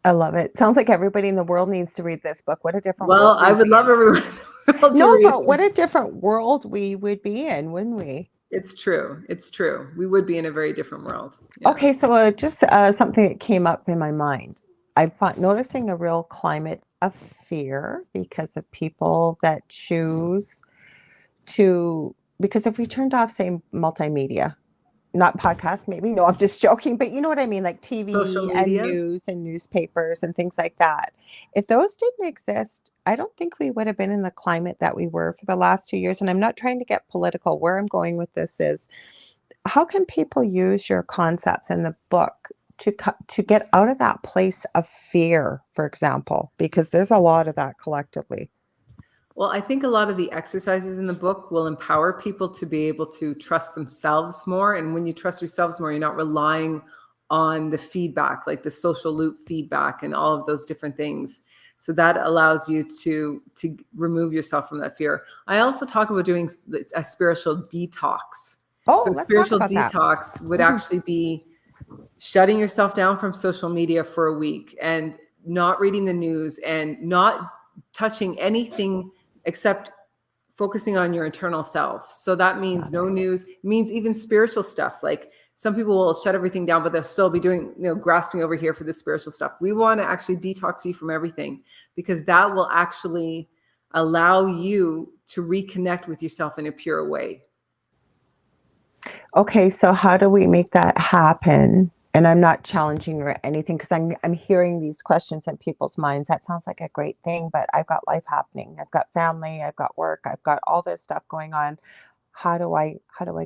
I love it. Sounds like everybody in the world needs to read this book. What a different Well, world I we'd would be love in. everyone in the world to No, read but what it. a different world we would be in, wouldn't we? It's true. It's true. We would be in a very different world. Yeah. Okay, so just something that came up in my mind. I'm noticing a real climate of fear because of people that choose because if we turned off, say, multimedia, not podcast, maybe. No, I'm just joking, but you know what I mean, like Social TV and media. news and newspapers and things like that. If those didn't exist, I don't think we would have been in the climate that we were for the last 2 years. And I'm not trying to get political. Where I'm going with this is, how can people use your concepts in the book to get out of that place of fear, for example, because there's a lot of that collectively. Well, I think a lot of the exercises in the book will empower people to be able to trust themselves more. And when you trust yourselves more, you're not relying on the feedback, like the social loop feedback and all of those different things. So that allows you to remove yourself from that fear. I also talk about doing a spiritual detox. Oh, So a let's talk spiritual about that. detox would Mhm. actually be shutting yourself down from social media for a week and not reading the news and not touching anything except focusing on your internal self. So that means no news, means even spiritual stuff. Like some people will shut everything down, but they'll still be doing, grasping over here for the spiritual stuff. We want to actually detox you from everything, because that will actually allow you to reconnect with yourself in a pure way. Okay, so how do we make that happen? And I'm not challenging or anything, because I'm hearing these questions in people's minds. That sounds like a great thing, but I've got life happening. I've got family, I've got work, I've got all this stuff going on. How do I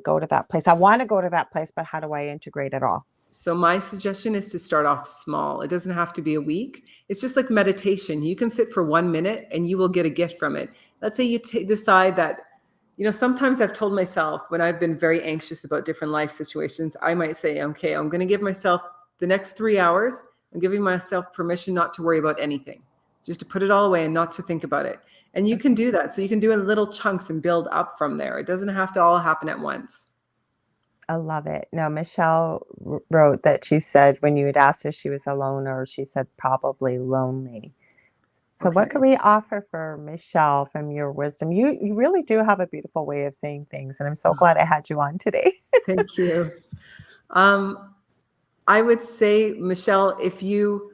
go to that place? I want to go to that place, but how do I integrate it all? So my suggestion is to start off small. It doesn't have to be a week. It's just like meditation. You can sit for 1 minute and you will get a gift from it. Let's say you decide that, sometimes I've told myself when I've been very anxious about different life situations, I might say, okay, I'm going to give myself the next 3 hours. I'm giving myself permission not to worry about anything, just to put it all away and not to think about it. And you can do that. So you can do it in little chunks and build up from there. It doesn't have to all happen at once. I love it. Now, Michelle wrote that she said when you had asked if she was alone, or she said probably lonely. So what can we offer for Michelle from your wisdom? You really do have a beautiful way of saying things, and I'm so glad I had you on today. Thank you. I would say, Michelle, if you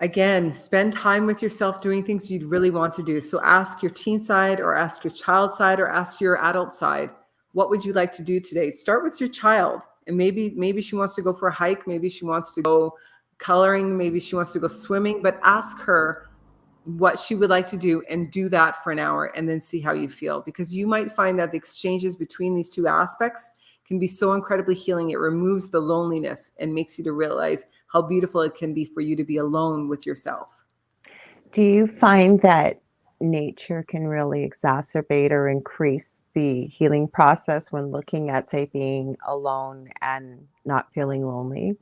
Again, spend time with yourself doing things you'd really want to do. So ask your teen side, or ask your child side, or ask your adult side, what would you like to do today? Start with your child, and maybe she wants to go for a hike, maybe she wants to go coloring, maybe she wants to go swimming, but ask her what she would like to do and do that for an hour, and then see how you feel, because you might find that the exchanges between these two aspects can be so incredibly healing. It removes the loneliness and makes you to realize how beautiful it can be for you to be alone with yourself. Do you find that nature can really exacerbate or increase the healing process when looking at, say, being alone and not feeling lonely?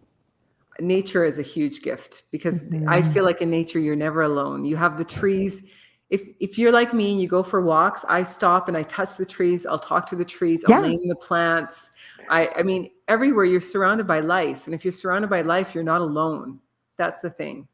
Nature is a huge gift, because I Mm-hmm. feel like in nature, you're never alone. You have the trees. If you're like me and you go for walks, I stop and I touch the trees. I'll talk to the trees. I'll Yeah. name the plants. I mean, everywhere you're surrounded by life. And if you're surrounded by life, you're not alone. That's the thing.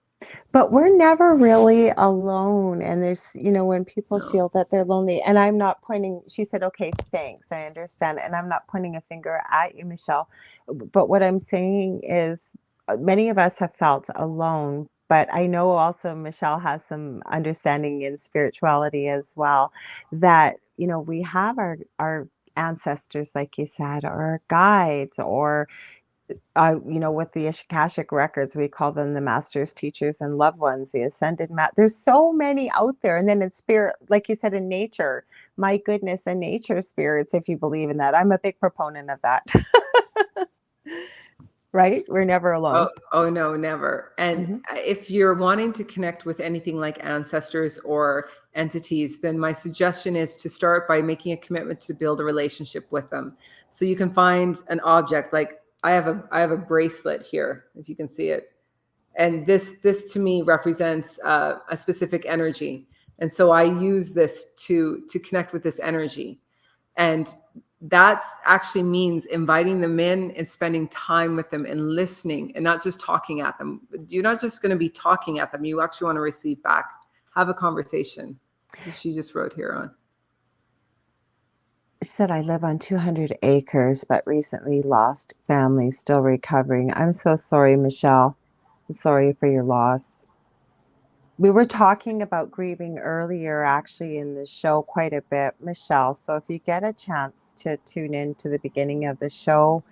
But we're never really alone. And there's, when people No. feel that they're lonely, and I'm not pointing, she said, okay, thanks, I understand. And I'm not pointing a finger at you, Michelle. But what I'm saying is many of us have felt alone. But I know also Michelle has some understanding in spirituality as well, that, we have our ancestors, like you said, or our guides, or with the Akashic records, we call them the masters, teachers, and loved ones, the ascended there's so many out there. And then in spirit, like you said, in nature, my goodness, the nature spirits, if you believe in that. I'm a big proponent of that. Right? We're never alone. Oh no, never. And Mm-hmm. if you're wanting to connect with anything like ancestors or entities, then my suggestion is to start by making a commitment to build a relationship with them. So you can find an object, like I have a bracelet here, if you can see it. And this to me represents a specific energy. And so I use this to connect with this energy. And that actually means inviting them in and spending time with them and listening, and not just talking at them. You're not just going to be talking at them. You actually want to receive back, have a conversation. So she just wrote here on. She said, I live on 200 acres, but recently lost family, still recovering. I'm so sorry, Michelle. I'm sorry for your loss. We were talking about grieving earlier, actually, in the show quite a bit, Michelle. So if you get a chance to tune in to the beginning of the show,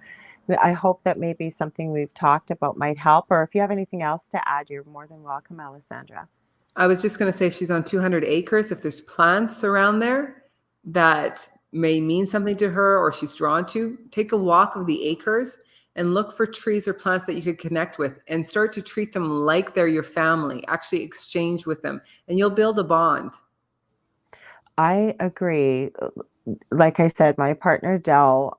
I hope that maybe something we've talked about might help. Or if you have anything else to add, you're more than welcome, Alessandra. I was just going to say, if she's on 200 acres, if there's plants around there that may mean something to her or she's drawn to, take a walk of the acres and look for trees or plants that you could connect with, and start to treat them like they're your family. Actually exchange with them, and you'll build a bond. I agree. Like I said, my partner, Dell,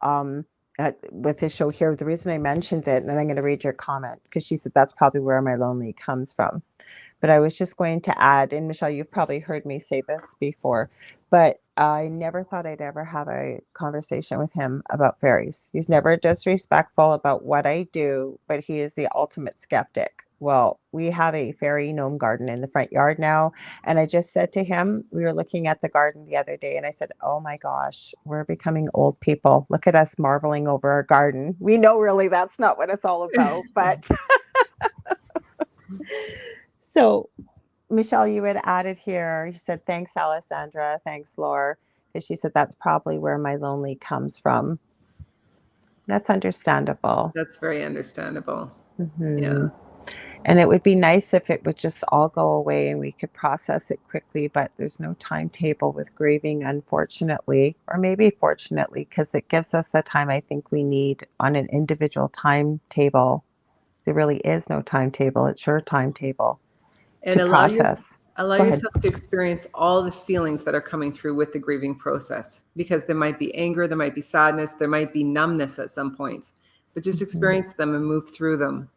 with his show here, the reason I mentioned it, and I'm going to read your comment, because she said that's probably where my lonely comes from. But I was just going to add, and Michelle, you've probably heard me say this before, but I never thought I'd ever have a conversation with him about fairies. He's never disrespectful about what I do, but he is the ultimate skeptic. Well, we have a fairy gnome garden in the front yard now. And I just said to him, we were looking at the garden the other day, and I said, oh my gosh, we're becoming old people. Look at us marveling over our garden. We know really that's not what it's all about, but so Michelle, you had added here, you said, thanks, Alessandra. Thanks, Laura. Because she said, that's probably where my lonely comes from. That's understandable. That's very understandable. Mm-hmm. Yeah. And it would be nice if it would just all go away and we could process it quickly, but there's no timetable with grieving, unfortunately, or maybe fortunately, because it gives us the time I think we need on an individual timetable. There really is no timetable. It's your timetable And to process. allow Go ahead. yourself to experience all the feelings that are coming through with the grieving process, because there might be anger, there might be sadness, there might be numbness at some points, but just experience them and move through them.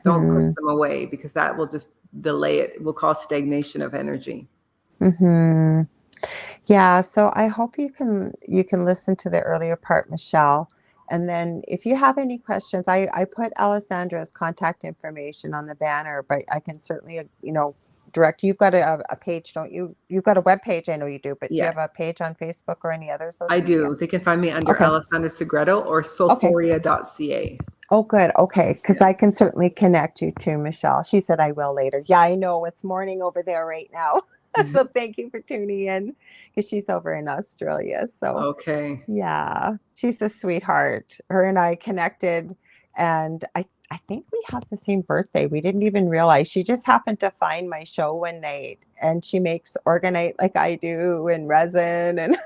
Don't push Mm-hmm. them away, because that will just delay it. It will cause stagnation of energy. Mm-hmm. Yeah, so I hope you can listen to the earlier part, Michelle. And then if you have any questions, I put Alessandra's contact information on the banner, but I can certainly, direct. You've got a page, don't you? You've got a web page, I know you do, but do you Yeah, have a page on Facebook or any other I social media? do. They can find me under Okay. Alessandra Segrado or Okay. soulphoria.ca. Oh, good. Okay. Because Yeah. I can certainly connect you to Michelle. She said I will later. Yeah, I know it's morning over there right now. So thank you for tuning in because she's over in Australia. So Okay. yeah, she's a sweetheart. Her and I connected, and I think we have the same birthday. We didn't even realize. She just happened to find my show one night, and she makes orgonite like I do and resin and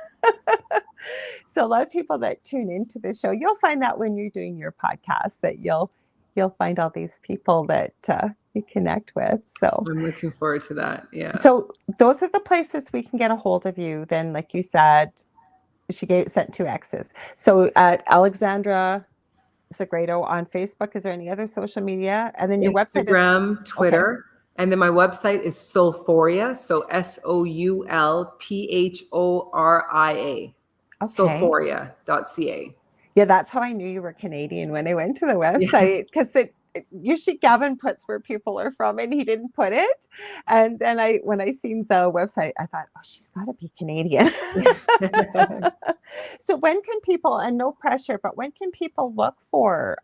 so a lot of people that tune into the show, you'll find that when you're doing your podcast that you'll find all these people that you connect with. So I'm looking forward to that. Yeah. so those are the places we can get a hold of you. Then, like you said, she sent 2 X's. So at Alessandra Segrado on Facebook. Is there any other social media? And then your website is Instagram, okay. Twitter, and then my website is Soulphoria. So Soulphoria. Okay. Soulphoria.ca. Yeah, that's how I knew you were Canadian when I went to the website Yes. because usually Gavin puts where people are from and he didn't put it. And then when I seen the website, I thought, oh, she's got to be Canadian. So when can people, and no pressure, but when can people look for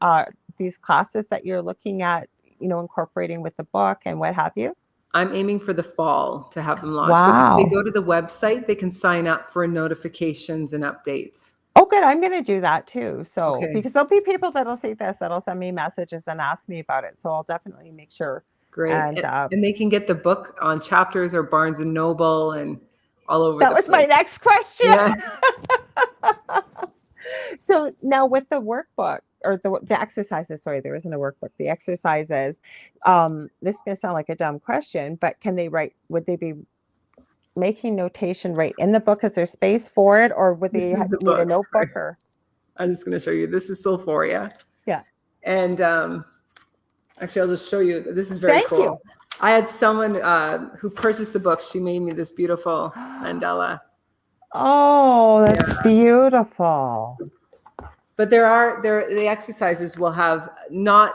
these classes that you're looking at, incorporating with the book and what have you? I'm aiming for the fall to have them launched. But if they Wow. go to the website, they can sign up for notifications and updates. Oh, good. I'm going to do that too. So, Okay, because there'll be people that'll see this, that'll send me messages and ask me about it. So I'll definitely make sure. great. And And they can get the book on Chapters or Barnes and Noble and all over that the was my place. next question. Yeah. So now with the workbook or the exercises, sorry, there isn't a workbook. The exercises, this is going to sound like a dumb question, but would they be making notation right in the book? Is there space for it, or would This they is the need a book. notebook Sorry. or? I'm just going to show you. This is Soulphoria. Yeah. And actually, I'll just show you. This is very Thank cool. you. I had someone who purchased the book. She made me this beautiful mandala. Oh, that's Yeah. beautiful. But the exercises will have not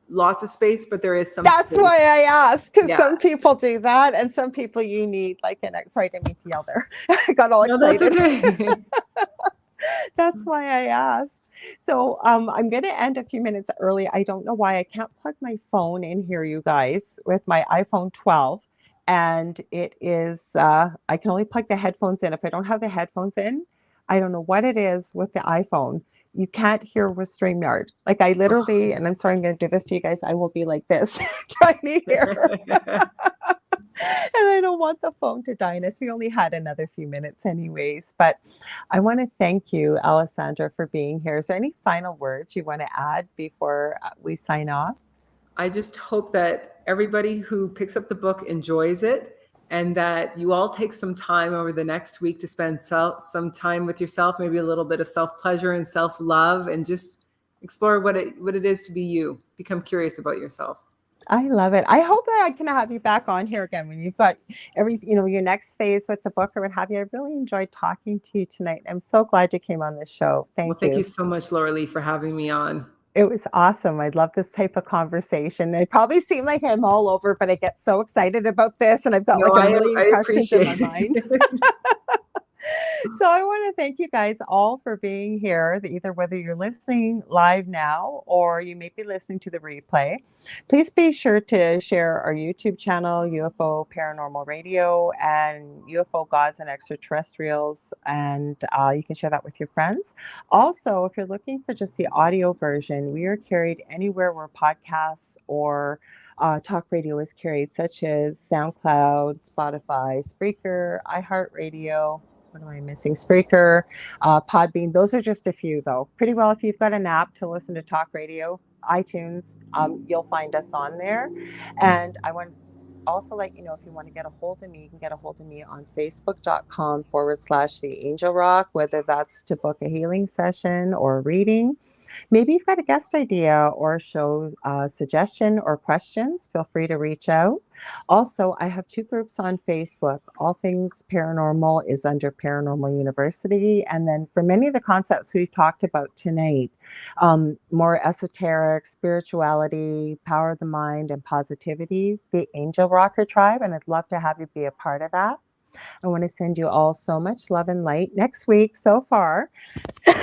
lots of space, but there is some That's space. why I asked, because Yeah. some people do that, and some people you need like sorry, I didn't mean to yell there. I got all excited. No, that's okay. That's why I asked. So I'm going to end a few minutes early. I don't know why I can't plug my phone in here, you guys, with my iPhone 12. And it is, I can only plug the headphones in. If I don't have the headphones in, I don't know what it is with the iPhone. You can't hear with StreamYard. Like I literally, and I'm sorry, I'm going to do this to you guys. I will be like this, trying to hear. And I don't want the phone to die. And we only had another few minutes anyways. But I want to thank you, Alessandra, for being here. Is there any final words you want to add before we sign off? I just hope that everybody who picks up the book enjoys it, and that you all take some time over the next week to spend some time with yourself, maybe a little bit of self-pleasure and self-love, and just explore what it is to be you. Become curious about yourself. I love it. I hope that I can have you back on here again when you've got your next phase with the book or what have you. I really enjoyed talking to you tonight. I'm so glad you came on this show. Well, Thank thank you. you so much, Lorilei, for having me on. It was awesome. I love this type of conversation. I probably seem like I'm all over, but I get so excited about this and I've got like a million I questions in my appreciate mind. So I want to thank you guys all for being here, either whether you're listening live now or you may be listening to the replay. Please be sure to share our YouTube channel, UFO Paranormal Radio, and UFO Gods and Extraterrestrials, and you can share that with your friends. Also, if you're looking for just the audio version, we are carried anywhere where podcasts or talk radio is carried, such as SoundCloud, Spotify, Spreaker, iHeartRadio. What am I missing? Spreaker, Podbean. Those are just a few, though. Pretty well, if you've got an app to listen to talk radio, iTunes, you'll find us on there. And I want also let you know, if you want to get a hold of me, you can get a hold of me on facebook.com/The Angel Rock, whether that's to book a healing session or a reading. Maybe you've got a guest idea or a show suggestion or questions, feel free to reach out. Also, I have 2 groups on Facebook. All Things Paranormal is under Paranormal University. And then for many of the concepts we've talked about tonight, more esoteric, spirituality, power of the mind, and positivity, the Angel Rocker Tribe. And I'd love to have you be a part of that. I want to send you all so much love and light. Next week, so far,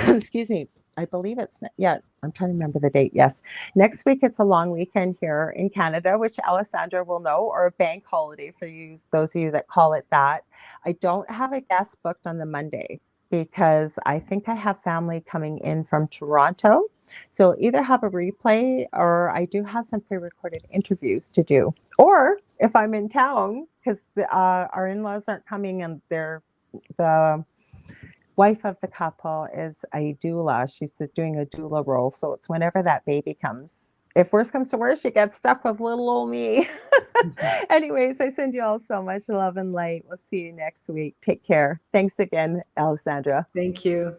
excuse me, I believe yeah, I'm trying to remember the date. Yes. Next week, it's a long weekend here in Canada, which Alessandra will know, or a bank holiday for you, those of you that call it that. I don't have a guest booked on the Monday because I think I have family coming in from Toronto. So either have a replay or I do have some pre-recorded interviews to do. Or if I'm in town, because our in-laws aren't coming and the wife of the couple is a doula. She's doing a doula role. So it's whenever that baby comes. If worse comes to worse, she gets stuck with little old me. Anyways, I send you all so much love and light. We'll see you next week. Take care. Thanks again, Alessandra. Thank you.